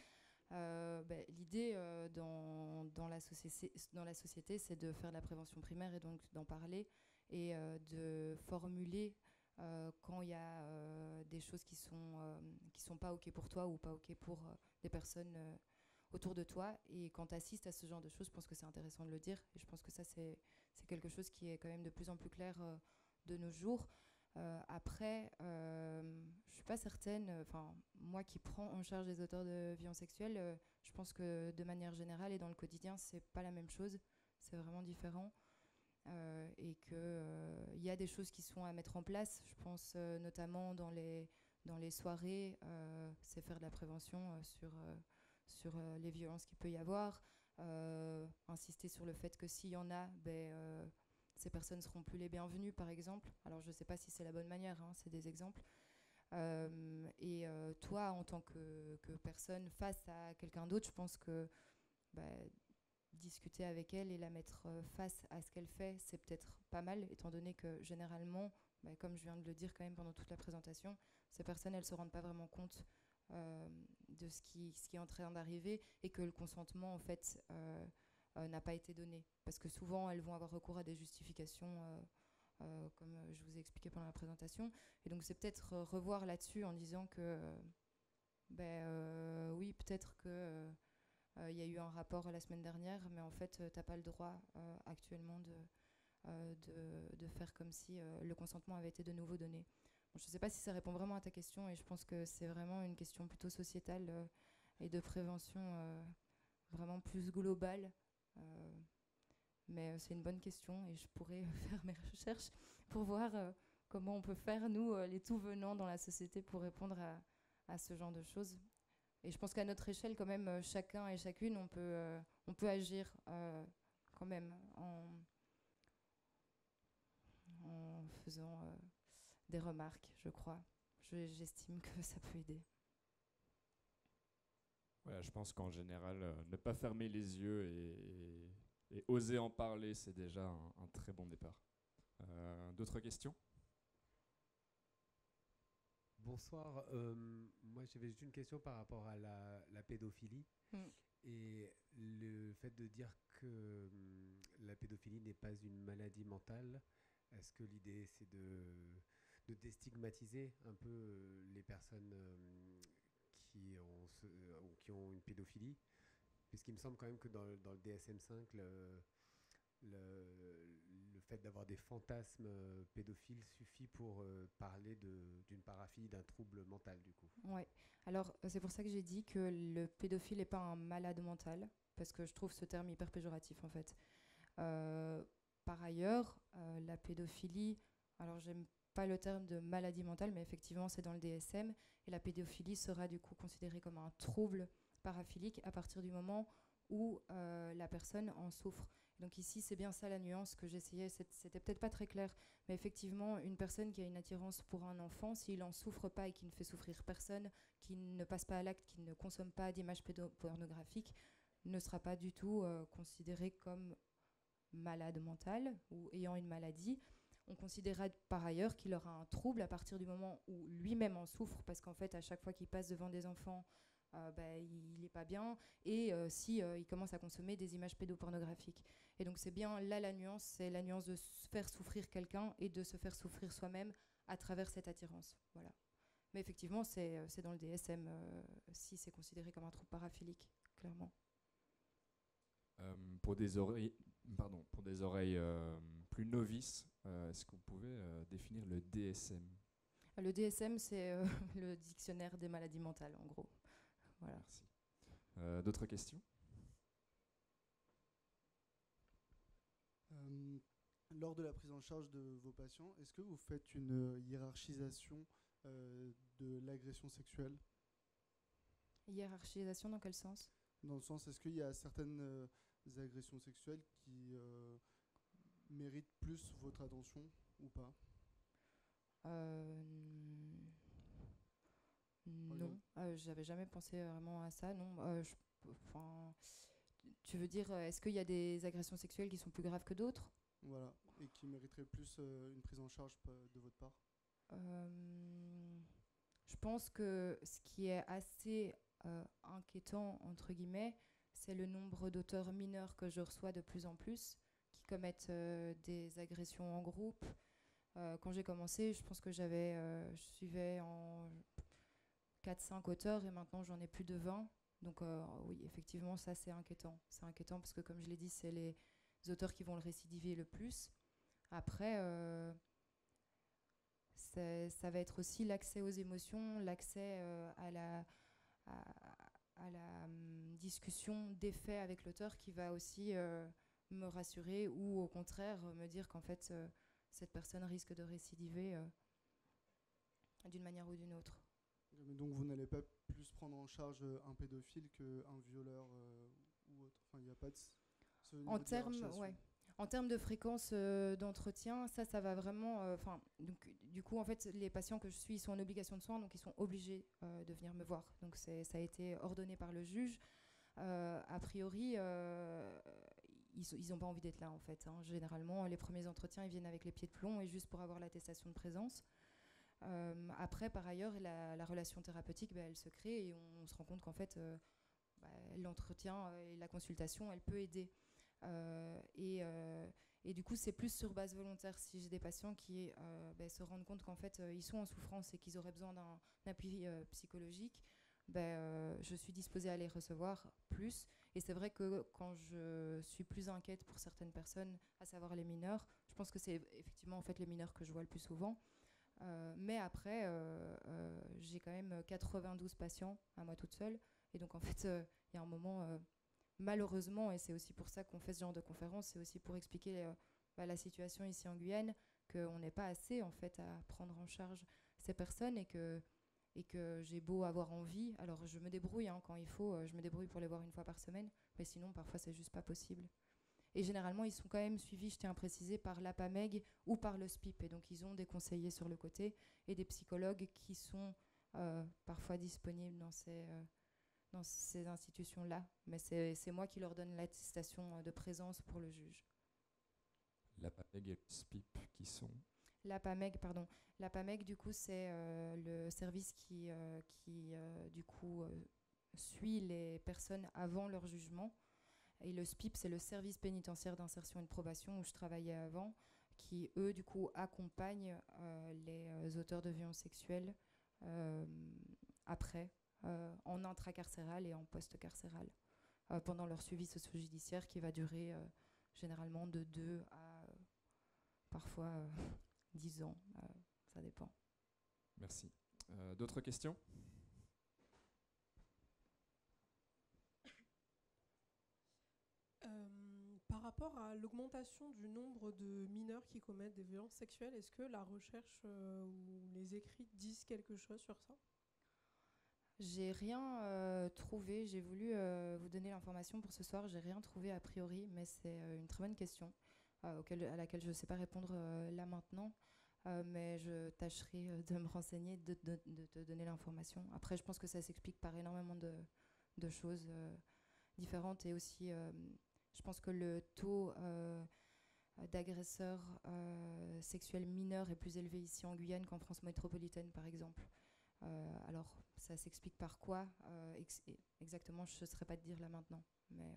L'idée dans la société, c'est de faire de la prévention primaire et donc d'en parler et de formuler quand il y a des choses qui sont pas OK pour toi ou pas OK pour des personnes autour de toi. Et quand tu assistes à ce genre de choses, je pense que c'est intéressant de le dire. Et je pense que ça, c'est quelque chose qui est quand même de plus en plus clair de nos jours. Après, je suis pas certaine, moi qui prends en charge les auteurs de violences sexuelles, je pense que de manière générale et dans le quotidien, c'est pas la même chose, c'est vraiment différent. Et qu'il y a des choses qui sont à mettre en place, je pense notamment dans les soirées, c'est faire de la prévention sur les violences qu'il peut y avoir, insister sur le fait que s'il y en a, ces personnes ne seront plus les bienvenues, par exemple. Alors, je ne sais pas si c'est la bonne manière, hein, c'est des exemples. Toi, en tant que personne face à quelqu'un d'autre, je pense que discuter avec elle et la mettre face à ce qu'elle fait, c'est peut-être pas mal, étant donné que généralement, comme je viens de le dire quand même pendant toute la présentation, ces personnes, elles ne se rendent pas vraiment compte de ce qui est en train d'arriver et que le consentement, en fait, n'a pas été donné. Parce que souvent, elles vont avoir recours à des justifications, comme je vous ai expliqué pendant la présentation. Et donc, c'est peut-être revoir là-dessus en disant que, oui, peut-être que il y a eu un rapport la semaine dernière, mais en fait, tu n'as pas le droit actuellement de faire comme si le consentement avait été de nouveau donné. Bon, je ne sais pas si ça répond vraiment à ta question, et je pense que c'est vraiment une question plutôt sociétale et de prévention vraiment plus globale. Mais c'est une bonne question, et je pourrais faire mes recherches pour voir comment on peut faire, nous, les tout venants dans la société, pour répondre à ce genre de choses. Et je pense qu'à notre échelle, quand même, chacun et chacune, on peut agir quand même en faisant des remarques, je crois. J'estime que ça peut aider.
Voilà, je pense qu'en général, ne pas fermer les yeux et oser en parler, c'est déjà un très bon départ. D'autres questions?
Bonsoir, moi j'avais juste une question par rapport à la pédophilie et le fait de dire que la pédophilie n'est pas une maladie mentale. Est-ce que l'idée c'est de déstigmatiser un peu les personnes qui ont une pédophilie? Puisqu'il me semble quand même que dans le DSM-5, le fait d'avoir des fantasmes pédophiles suffit pour parler d'une paraphilie, d'un trouble mental, du coup.
Ouais. Alors, c'est pour ça que j'ai dit que le pédophile n'est pas un malade mental, parce que je trouve ce terme hyper péjoratif, en fait. Par ailleurs, la pédophilie, alors j'aime pas le terme de maladie mentale, mais effectivement, c'est dans le DSM, et la pédophilie sera du coup considérée comme un trouble paraphilique à partir du moment où la personne en souffre. Donc ici, c'est bien ça la nuance que j'essayais, c'était peut-être pas très clair, mais effectivement, une personne qui a une attirance pour un enfant, s'il n'en souffre pas et qui ne fait souffrir personne, qui ne passe pas à l'acte, qui ne consomme pas d'images pédopornographiques, ne sera pas du tout considéré comme malade mental ou ayant une maladie. On considérera par ailleurs qu'il aura un trouble à partir du moment où lui-même en souffre, parce qu'en fait, à chaque fois qu'il passe devant des enfants, il n'est pas bien, et si il commence à consommer des images pédopornographiques. Et donc c'est bien là la nuance, c'est la nuance de faire souffrir quelqu'un et de se faire souffrir soi-même à travers cette attirance. Voilà. Mais effectivement, c'est dans le DSM si c'est considéré comme un trouble paraphilique, clairement.
Pour des oreilles plus novices, est-ce que vous pouvez définir le DSM?
Le DSM, c'est le dictionnaire des maladies mentales, en gros. Voilà.
Merci. D'autres questions?
Lors de la prise en charge de vos patients, est-ce que vous faites une hiérarchisation de l'agression sexuelle?
Hiérarchisation dans quel sens?
Dans le sens, est-ce qu'il y a certaines agressions sexuelles qui méritent plus votre attention ou pas?
Non, j'avais jamais pensé vraiment à ça, non. Tu veux dire, est-ce qu'il y a des agressions sexuelles qui sont plus graves que d'autres?
Voilà, et qui mériteraient plus une prise en charge de votre part?
Je pense que ce qui est assez inquiétant, entre guillemets, c'est le nombre d'auteurs mineurs que je reçois de plus en plus qui commettent des agressions en groupe. Quand j'ai commencé, je pense que je suivais en 4-5 auteurs et maintenant j'en ai plus de 20. Donc oui, effectivement, ça c'est inquiétant. C'est inquiétant parce que comme je l'ai dit, c'est les auteurs qui vont le récidiver le plus. Après, ça va être aussi l'accès aux émotions, l'accès à la discussion des faits avec l'auteur qui va aussi me rassurer ou au contraire me dire qu'en fait cette personne risque de récidiver d'une manière ou d'une autre.
Mais donc vous n'allez pas plus prendre en charge un pédophile qu'un violeur ou autre. Enfin, il n'y a pas de ce niveau de hiérarchisation.
En termes de fréquence d'entretien, ça va vraiment. Donc, du coup, en fait, les patients que je suis, ils sont en obligation de soins, donc ils sont obligés de venir me voir. Donc, ça a été ordonné par le juge. A priori, ils n'ont pas envie d'être là, en fait. Hein. Généralement, les premiers entretiens, ils viennent avec les pieds de plomb et juste pour avoir l'attestation de présence. Après, par ailleurs, la relation thérapeutique, elle se crée et on se rend compte qu'en fait, l'entretien et la consultation, elle peut aider. Et du coup, c'est plus sur base volontaire. Si j'ai des patients qui se rendent compte qu'en fait, ils sont en souffrance et qu'ils auraient besoin d'un appui psychologique, je suis disposée à les recevoir plus. Et c'est vrai que quand je suis plus inquiète pour certaines personnes, à savoir les mineurs, je pense que c'est effectivement en fait les mineurs que je vois le plus souvent. Mais après, j'ai quand même 92 patients à moi toute seule. Et donc, en fait, il y a un moment, malheureusement, et c'est aussi pour ça qu'on fait ce genre de conférence, c'est aussi pour expliquer la situation ici en Guyane, qu'on n'est pas assez, en fait, à prendre en charge ces personnes et que j'ai beau avoir envie. Alors, je me débrouille quand il faut, je me débrouille pour les voir une fois par semaine. Mais sinon, parfois, c'est juste pas possible. Et généralement, ils sont quand même suivis, je tiens à préciser, par l'APAMEG ou par le SPIP. Et donc, ils ont des conseillers sur le côté et des psychologues qui sont parfois disponibles dans ces institutions-là. Mais c'est moi qui leur donne l'attestation de présence pour le juge.
L'APAMEG et le SPIP qui sont...
L'APAMEG, pardon. L'APAMEG, du coup, c'est le service qui du coup, suit les personnes avant leur jugement. Et le SPIP, c'est le service pénitentiaire d'insertion et de probation où je travaillais avant, qui, eux, du coup, accompagnent les auteurs de violences sexuelles après, en intracarcéral et en post-carcéral, pendant leur suivi socio-judiciaire qui va durer généralement de 2 à parfois 10 ans, ça dépend.
Merci. D'autres questions ?
Par rapport à l'augmentation du nombre de mineurs qui commettent des violences sexuelles, est-ce que la recherche ou les écrits disent quelque chose sur ça ?
J'ai rien trouvé. J'ai voulu vous donner l'information pour ce soir. J'ai rien trouvé a priori, mais c'est une très bonne question à laquelle je ne sais pas répondre là maintenant. Mais je tâcherai de me renseigner, de te donner l'information. Après, je pense que ça s'explique par énormément de choses. différentes. Et aussi, je pense que le taux d'agresseurs sexuels mineurs est plus élevé ici en Guyane qu'en France métropolitaine, par exemple. Alors, ça s'explique par quoi exactement, je ne saurais pas te dire là maintenant. Mais,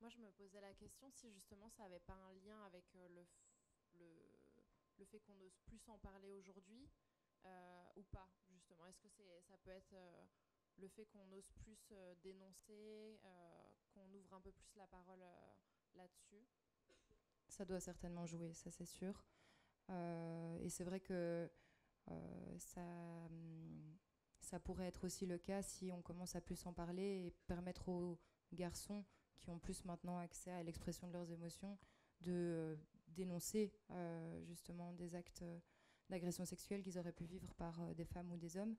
moi, je me posais la question si justement ça n'avait pas un lien avec le fait qu'on ose plus en parler aujourd'hui ou pas, justement. Est-ce que ça peut être le fait qu'on ose plus dénoncer, qu'on ouvre un peu plus la parole là-dessus?
Ça doit certainement jouer, ça c'est sûr. Et c'est vrai que ça pourrait être aussi le cas si on commence à plus en parler et permettre aux garçons qui ont plus maintenant accès à l'expression de leurs émotions de dénoncer justement des actes d'agression sexuelle qu'ils auraient pu vivre par des femmes ou des hommes.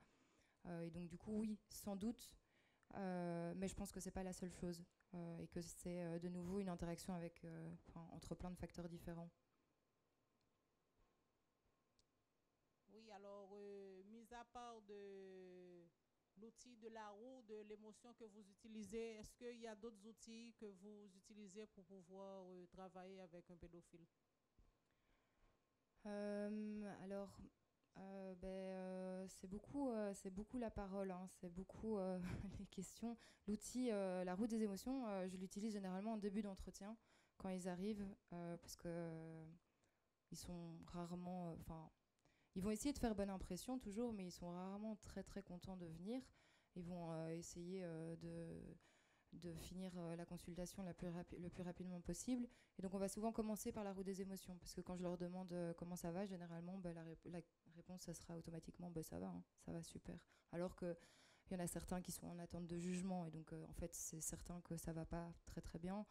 Et donc du coup, oui, sans doute, mais je pense que c'est pas la seule chose et que c'est de nouveau une interaction avec, entre plein de facteurs différents.
Oui, alors, mis à part de l'outil de la roue, de l'émotion que vous utilisez, est-ce qu'il y a d'autres outils que vous utilisez pour pouvoir travailler avec un pédophile?
Alors, c'est beaucoup la parole, hein, c'est beaucoup les questions. L'outil, la roue des émotions, je l'utilise généralement en début d'entretien quand ils arrivent, parce que ils sont rarement, ils vont essayer de faire bonne impression toujours, mais ils sont rarement très très contents de venir. Ils vont essayer de finir la consultation le plus rapidement possible. Et donc on va souvent commencer par la roue des émotions, parce que quand je leur demande comment ça va, généralement la réponse ça sera automatiquement ça va, hein, ça va super. Alors qu'il y en a certains qui sont en attente de jugement, et donc en fait c'est certain que ça va pas très très bien.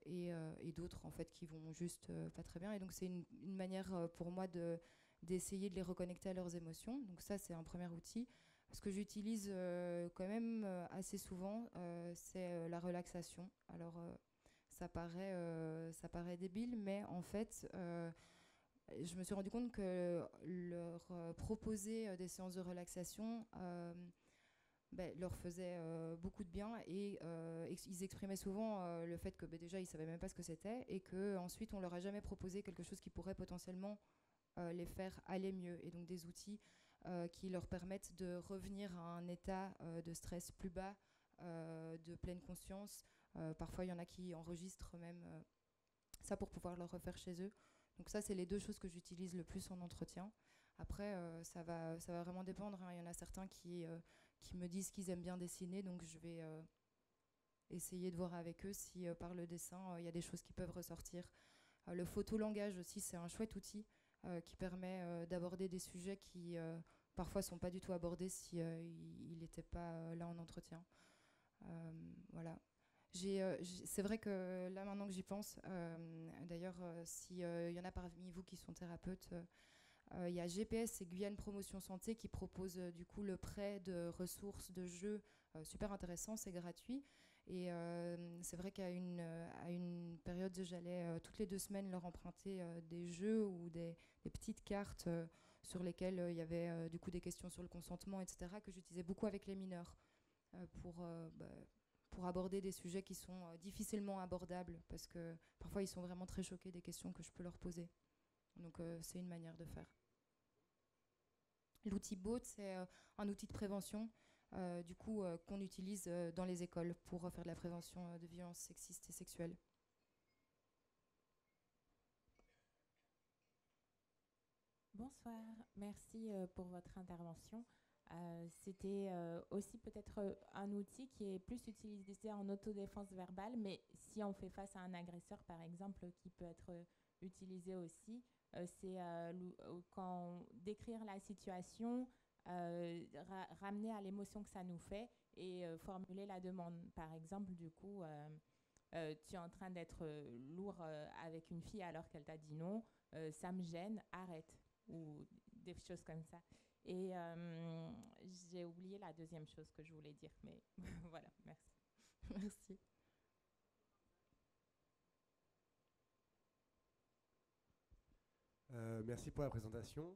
Et d'autres en fait qui vont juste pas très bien. Et donc c'est une manière pour moi d'essayer de les reconnecter à leurs émotions. Donc ça c'est un premier outil. Ce que j'utilise quand même assez souvent, c'est la relaxation. Alors ça paraît débile, mais en fait je me suis rendu compte que leur proposer des séances de relaxation leur faisait beaucoup de bien, et ils exprimaient souvent le fait que déjà ils savaient même pas ce que c'était, et que ensuite on leur a jamais proposé quelque chose qui pourrait potentiellement les faire aller mieux, et donc des outils qui leur permettent de revenir à un état de stress plus bas, de pleine conscience. Parfois il y en a qui enregistrent même ça pour pouvoir le refaire chez eux. Donc ça c'est les deux choses que j'utilise le plus en entretien. Après ça va vraiment dépendre, hein. Il y en a certains qui me disent qu'ils aiment bien dessiner, donc je vais essayer de voir avec eux si par le dessin il y a des choses qui peuvent ressortir. Le photolangage aussi, c'est un chouette outil qui permet d'aborder des sujets qui parfois sont pas du tout abordés si il n'était pas là en entretien. Voilà. C'est vrai que là maintenant que j'y pense, d'ailleurs s'il y en a parmi vous qui sont thérapeutes, il y a GPS et Guyane Promotion Santé qui proposent du coup le prêt de ressources, de jeux super intéressant, c'est gratuit. Et c'est vrai qu'à une période, j'allais toutes les 2 semaines leur emprunter des jeux ou des petites cartes sur lesquelles il y avait du coup des questions sur le consentement, etc., que j'utilisais beaucoup avec les mineurs pour aborder des sujets qui sont difficilement abordables, parce que parfois ils sont vraiment très choqués des questions que je peux leur poser. Donc c'est une manière de faire. L'outil BOAT, c'est un outil de prévention du coup qu'on utilise dans les écoles pour faire de la prévention de violences sexistes et sexuelles.
Bonsoir, merci pour votre intervention. C'était aussi peut-être un outil qui est plus utilisé en autodéfense verbale, mais si on fait face à un agresseur, par exemple, qui peut être utilisé aussi, c'est quand décrire la situation, ramener à l'émotion que ça nous fait et formuler la demande. Par exemple, du coup, tu es en train d'être lourd avec une fille alors qu'elle t'a dit non, ça me gêne, arrête, ou des choses comme ça. Et j'ai oublié la deuxième chose que je voulais dire, mais voilà, merci.
Merci.
Merci pour la présentation.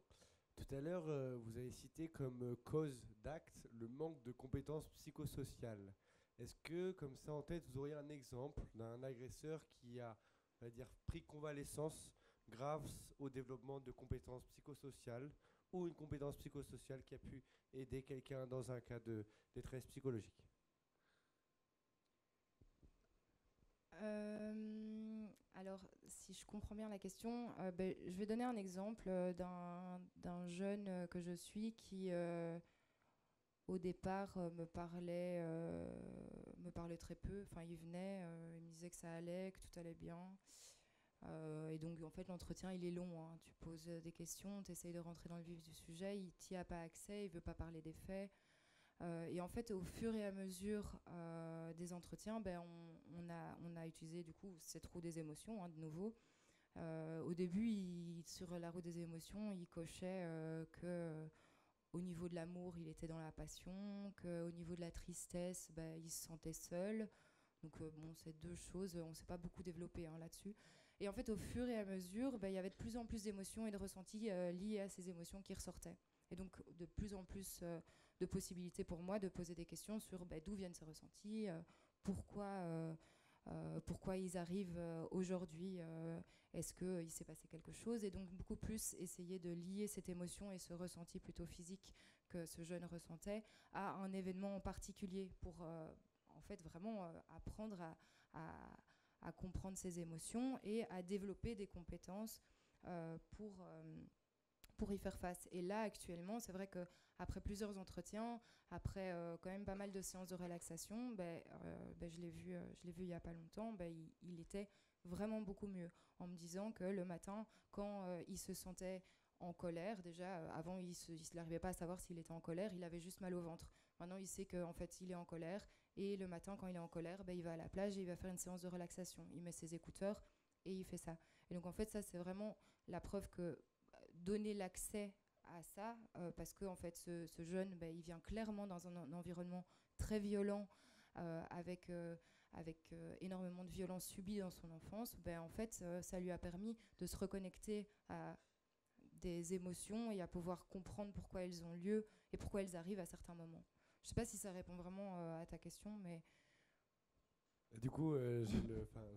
Tout à l'heure, vous avez cité comme cause d'acte le manque de compétences psychosociales. Est-ce que, comme ça en tête, vous auriez un exemple d'un agresseur qui a, on va dire, pris convalescence grâce au développement de compétences psychosociales ou une compétence psychosociale qui a pu aider quelqu'un dans un cas de détresse psychologique?
Alors, si je comprends bien la question, je vais donner un exemple d'un jeune que je suis qui, au départ, me parlait très peu. Enfin, il venait, il me disait que ça allait, que tout allait bien. Et donc, en fait, l'entretien, il est long, hein. Tu poses des questions, tu essayes de rentrer dans le vif du sujet, il t'y a pas accès, il veut pas parler des faits. Et en fait, au fur et à mesure des entretiens, on a utilisé du coup cette roue des émotions, hein, de nouveau. Au début, sur la roue des émotions, il cochait que au niveau de l'amour, il était dans la passion, qu'au niveau de la tristesse, il se sentait seul. Donc bon, ces deux choses, on ne s'est pas beaucoup développé, hein, là-dessus. Et en fait, au fur et à mesure, il y avait de plus en plus d'émotions et de ressentis liés à ces émotions qui ressortaient. Et donc, de plus en plus de possibilités pour moi de poser des questions sur d'où viennent ces ressentis, pourquoi ils arrivent aujourd'hui, est-ce qu'il s'est passé quelque chose, et donc beaucoup plus essayer de lier cette émotion et ce ressenti plutôt physique que ce jeune ressentait à un événement en particulier pour en fait vraiment apprendre à comprendre ses émotions et à développer des compétences pour y faire face. Et là, actuellement, c'est vrai qu'après plusieurs entretiens, après quand même pas mal de séances de relaxation, je l'ai vu il n'y a pas longtemps, il était vraiment beaucoup mieux, en me disant que le matin, quand il se sentait en colère, déjà, avant, il n'arrivait pas à savoir s'il était en colère, il avait juste mal au ventre. Maintenant, il sait qu'en fait, il est en colère, et le matin, quand il est en colère, il va à la plage et il va faire une séance de relaxation. Il met ses écouteurs et il fait ça. Et donc, en fait, ça, c'est vraiment la preuve que donner l'accès à ça, parce que en fait, ce jeune, il vient clairement dans un environnement très violent, avec énormément de violences subies dans son enfance. En fait, ça lui a permis de se reconnecter à des émotions et à pouvoir comprendre pourquoi elles ont lieu et pourquoi elles arrivent à certains moments. Je ne sais pas si ça répond vraiment à ta question, mais...
Du coup,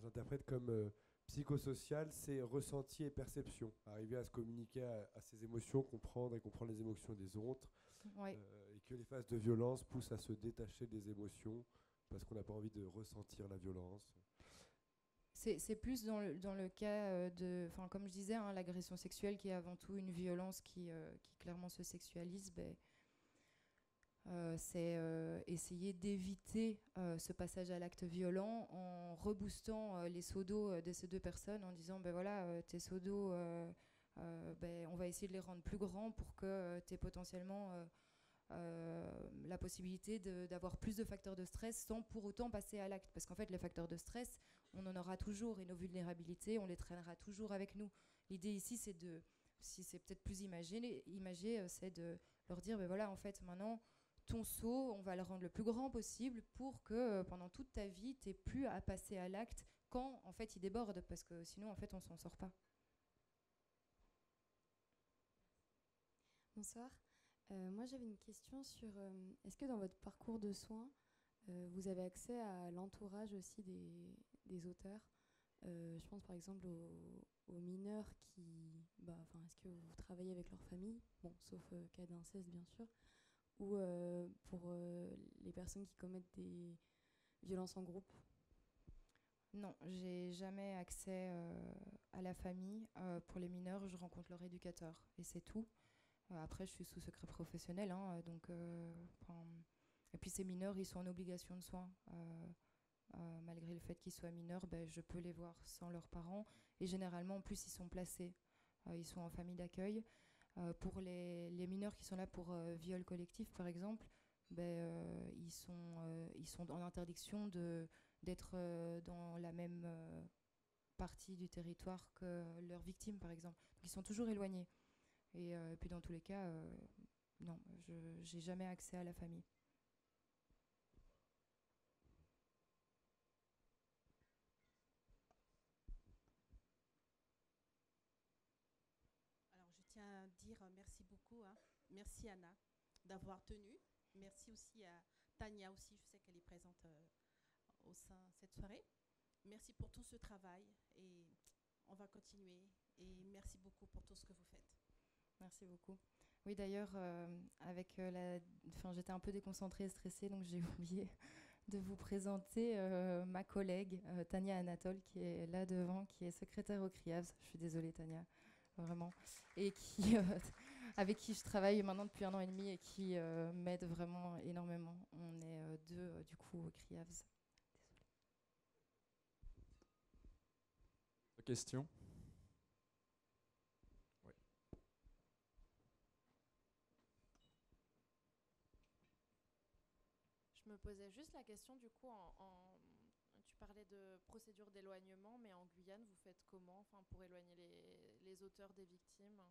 j'interprète comme psychosocial, c'est ressenti et perception. Arriver à se communiquer à ses émotions, comprendre les émotions des autres.
Ouais.
Et que les phases de violence poussent à se détacher des émotions parce qu'on n'a pas envie de ressentir la violence.
C'est plus dans le cas de... Enfin, comme je disais, hein, l'agression sexuelle qui est avant tout une violence qui clairement se sexualise, c'est essayer d'éviter ce passage à l'acte violent en reboostant les seaux d'eau de ces deux personnes, en disant voilà, tes seaux d'eau, on va essayer de les rendre plus grands pour que tu aies potentiellement la possibilité d'avoir plus de facteurs de stress sans pour autant passer à l'acte. Parce qu'en fait, les facteurs de stress, on en aura toujours, et nos vulnérabilités, on les traînera toujours avec nous. L'idée ici, c'est si c'est peut-être plus imagé, c'est de leur dire voilà, en fait, maintenant, ton seau, on va le rendre le plus grand possible pour que pendant toute ta vie, tu n'aies plus à passer à l'acte quand en fait il déborde, parce que sinon en fait on s'en sort pas.
Bonsoir. Moi j'avais une question sur est-ce que dans votre parcours de soins, vous avez accès à l'entourage aussi des auteurs? Je pense par exemple aux mineurs qui... est-ce que vous travaillez avec leur famille? Bon, sauf cas d'inceste bien sûr. Ou pour les personnes qui commettent des violences en groupe?
Non, j'ai jamais accès à la famille. Pour les mineurs, je rencontre leur éducateur et c'est tout. Après, je suis sous secret professionnel, hein, donc... Et puis ces mineurs, ils sont en obligation de soins. Malgré le fait qu'ils soient mineurs, je peux les voir sans leurs parents. Et généralement, en plus, ils sont placés. Ils sont en famille d'accueil. Pour les mineurs qui sont là pour viol collectif, par exemple, ils sont en interdiction d'être dans la même partie du territoire que leurs victimes, par exemple. Donc, ils sont toujours éloignés. Et puis dans tous les cas, non, je n'ai jamais accès à la famille.
Alors je tiens à dire merci beaucoup beaucoup. Hein. Merci Anna d'avoir tenu. Merci aussi à Tania aussi, je sais qu'elle est présente au sein de cette soirée. Merci pour tout ce travail et on va continuer. Et merci beaucoup pour tout ce que vous faites.
Merci beaucoup. Oui, d'ailleurs, j'étais un peu déconcentrée et stressée, donc j'ai oublié de vous présenter ma collègue Tania Anatole, qui est là devant, qui est secrétaire au CRIAVS. Je suis désolée, Tania, vraiment. Et avec qui je travaille maintenant depuis 1 an et demi et qui m'aide vraiment énormément. On est deux, du coup, au CRIAVS.
Désolée. Question ? Oui.
Je me posais juste la question, du coup, tu parlais de procédure d'éloignement, mais en Guyane, vous faites comment pour éloigner les auteurs des victimes ?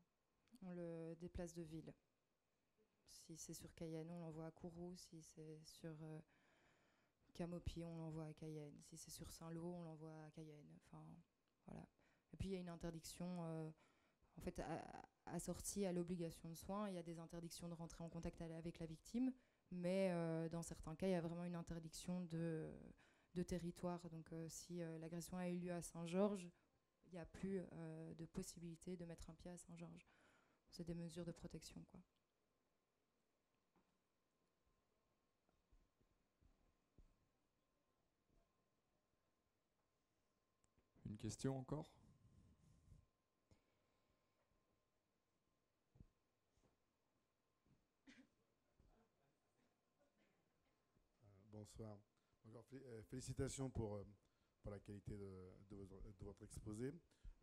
On le déplace de ville. Si c'est sur Cayenne, on l'envoie à Kourou. Si c'est sur Camopi, on l'envoie à Cayenne. Si c'est sur Saint-Lô, on l'envoie à Cayenne. Enfin, voilà. Et puis il y a une interdiction, assortie à l'obligation de soins. Il y a des interdictions de rentrer en contact avec la victime, mais dans certains cas, il y a vraiment une interdiction de territoire. Donc si l'agression a eu lieu à Saint-Georges, il n'y a plus de possibilité de mettre un pied à Saint-Georges. C'est des mesures de protection, quoi.
Une question encore ?
Bonsoir. Alors, félicitations pour la qualité de votre exposé.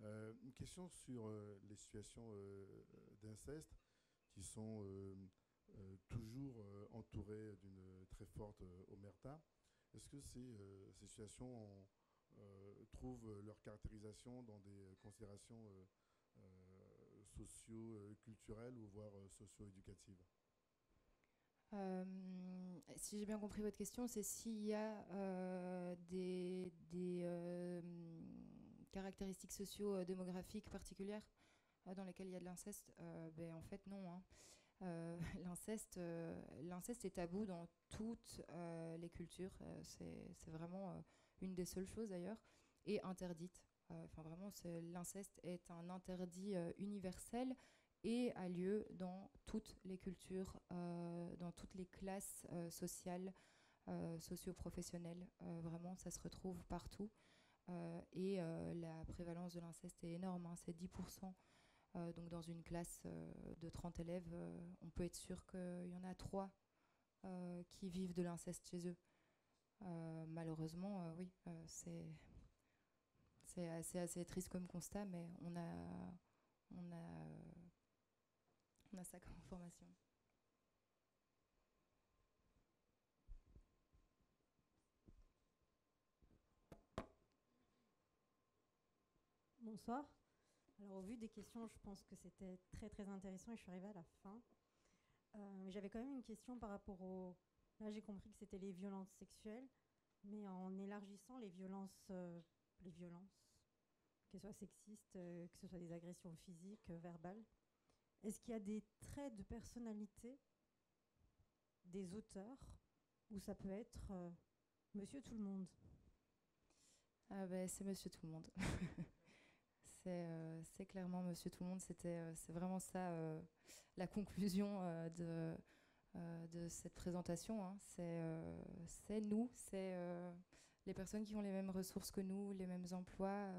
Une question sur les situations d'inceste qui sont toujours entourées d'une très forte omerta. Est-ce que ces situations trouvent leur caractérisation dans des considérations socio-culturelles ou voire socio-éducatives ?
Si j'ai bien compris votre question, c'est s'il y a des caractéristiques socio-démographiques particulières dans lesquelles il y a de l'inceste. En fait, non. Hein. L'inceste est tabou dans toutes les cultures. C'est vraiment une des seules choses d'ailleurs, et interdite. Vraiment, l'inceste est un interdit universel et a lieu dans toutes les cultures, dans toutes les classes sociales, socio-professionnelles. Vraiment, ça se retrouve partout. Et la prévalence de l'inceste est énorme, hein, c'est 10%. Donc dans une classe de 30 élèves, on peut être sûr qu'il y en a 3 qui vivent de l'inceste chez eux. Malheureusement, oui, c'est assez triste comme constat, mais on a ça comme information.
Bonsoir. Alors au vu des questions, je pense que c'était très très intéressant et je suis arrivée à la fin. J'avais quand même une question par rapport au... Là j'ai compris que c'était les violences sexuelles, mais en élargissant les violences, qu'elles soient sexistes, que ce soit des agressions physiques, verbales, est-ce qu'il y a des traits de personnalité des auteurs où ça peut être Monsieur Tout-le-Monde ?
C'est Monsieur Tout-le-Monde. C'est clairement Monsieur Tout-le-Monde. C'est vraiment ça la conclusion de cette présentation. Hein. C'est nous, c'est les personnes qui ont les mêmes ressources que nous, les mêmes emplois.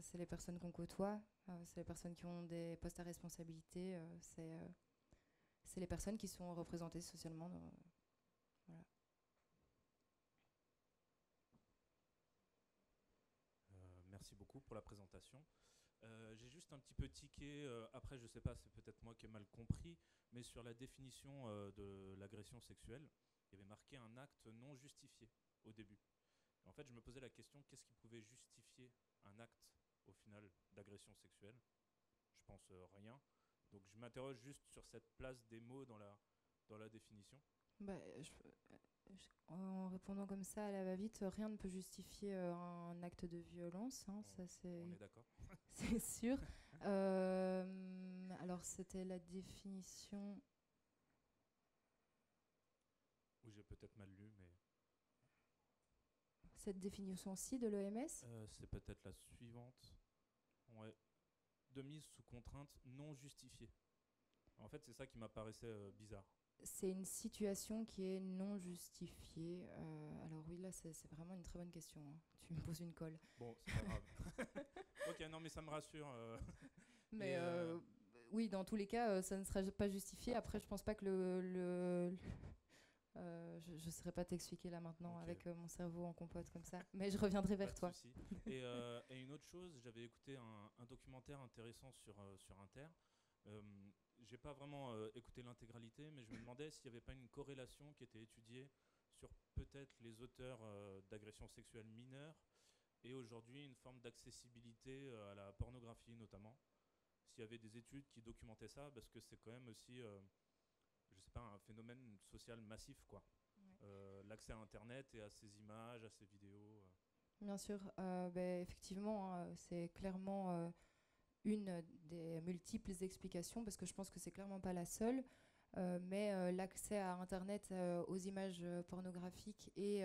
C'est les personnes qu'on côtoie, c'est les personnes qui ont des postes à responsabilité, c'est les personnes qui sont représentées socialement. Voilà.
Merci beaucoup pour la présentation. J'ai juste un petit peu tiqué, après je sais pas, c'est peut-être moi qui ai mal compris, mais sur la définition de l'agression sexuelle, il y avait marqué un acte non justifié au début. Et en fait, je me posais la question, qu'est-ce qui pouvait justifier un acte, au final, d'agression sexuelle ? Je pense rien. Donc je m'interroge juste sur cette place des mots dans la définition.
En répondant comme ça à la va-vite, rien ne peut justifier un acte de violence. Hein,
on est d'accord.
C'est sûr. Alors, c'était la définition...
Oui, j'ai peut-être mal lu, mais...
Cette définition-ci de l'OMS
c'est peut-être la suivante. Ouais. De mise sous contrainte non justifiée. En fait, c'est ça qui m'apparaissait bizarre.
C'est une situation qui est non justifiée. Alors oui, là, c'est vraiment une très bonne question. Hein. Tu me poses une colle.
Bon, c'est pas grave. Ok, non, mais ça me rassure.
Mais oui, dans tous les cas, ça ne sera pas justifié. Après, je pense pas que je ne saurais pas t'expliquer là maintenant avec mon cerveau en compote comme ça. Mais je reviendrai vers toi.
Et une autre chose, j'avais écouté un documentaire intéressant sur Inter. J'ai pas vraiment écouté l'intégralité, mais je me demandais s'il n'y avait pas une corrélation qui était étudiée sur peut-être les auteurs d'agressions sexuelles mineures et aujourd'hui une forme d'accessibilité à la pornographie notamment. S'il y avait des études qui documentaient ça, parce que c'est quand même aussi, je sais pas, un phénomène social massif, quoi. Ouais. L'accès à Internet et à ces images, à ces vidéos.
Bien sûr, effectivement, hein, c'est clairement une des multiples explications, parce que je pense que c'est clairement pas la seule, mais l'accès à Internet, aux images pornographiques et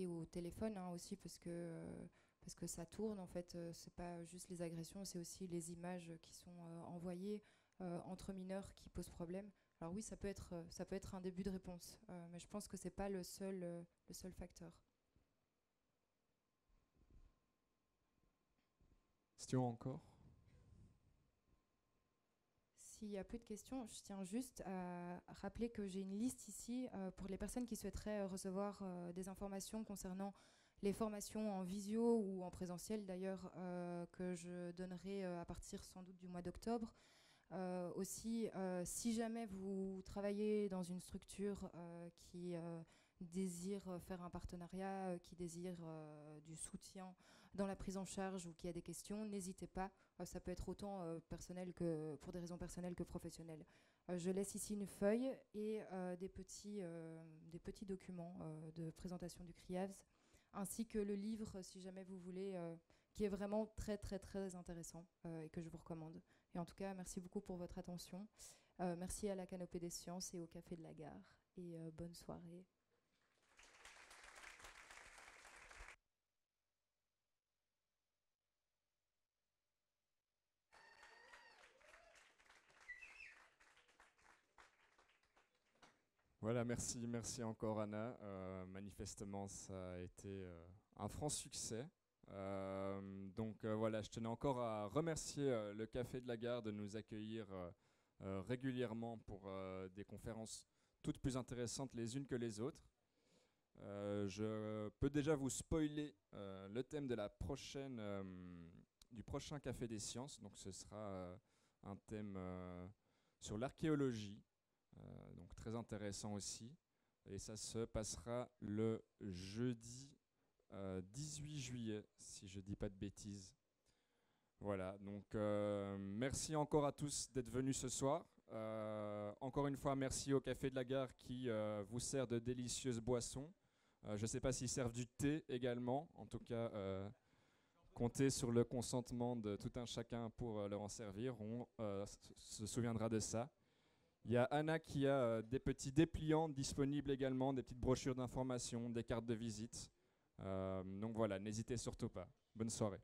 au téléphone hein, aussi, parce que ça tourne en fait, c'est pas juste les agressions, c'est aussi les images qui sont envoyées entre mineurs qui posent problème. Alors oui, ça peut être un début de réponse, mais je pense que c'est pas le seul facteur.
Question encore?
S'il n'y a plus de questions, je tiens juste à rappeler que j'ai une liste ici pour les personnes qui souhaiteraient recevoir des informations concernant les formations en visio ou en présentiel d'ailleurs que je donnerai à partir sans doute du mois d'octobre. Aussi, si jamais vous travaillez dans une structure qui désire faire un partenariat, qui désire du soutien dans la prise en charge ou qui a des questions, n'hésitez pas. Ça peut être autant personnel que pour des raisons personnelles que professionnelles. Je laisse ici une feuille et des petits documents de présentation du CRIAVS, ainsi que le livre, si jamais vous voulez, qui est vraiment très très très intéressant et que je vous recommande. Et en tout cas, merci beaucoup pour votre attention. Merci à la Canopée des Sciences et au Café de la Gare. Et bonne soirée.
Voilà, merci encore Anna. Manifestement, ça a été un franc succès. Donc voilà, je tenais encore à remercier le Café de la Gare de nous accueillir régulièrement pour des conférences toutes plus intéressantes les unes que les autres. Je peux déjà vous spoiler le thème de du prochain Café des Sciences. Donc ce sera un thème sur l'archéologie, donc très intéressant aussi. Et ça se passera le jeudi 18 juillet, si je ne dis pas de bêtises. Voilà, donc merci encore à tous d'être venus ce soir. Encore une fois, merci au Café de la Gare qui vous sert de délicieuses boissons. Je ne sais pas s'ils servent du thé également. En tout cas, comptez sur le consentement de tout un chacun pour leur en servir. On se souviendra de ça. Il y a Anna qui a des petits dépliants disponibles également, des petites brochures d'information, des cartes de visite. Donc voilà, n'hésitez surtout pas. Bonne soirée.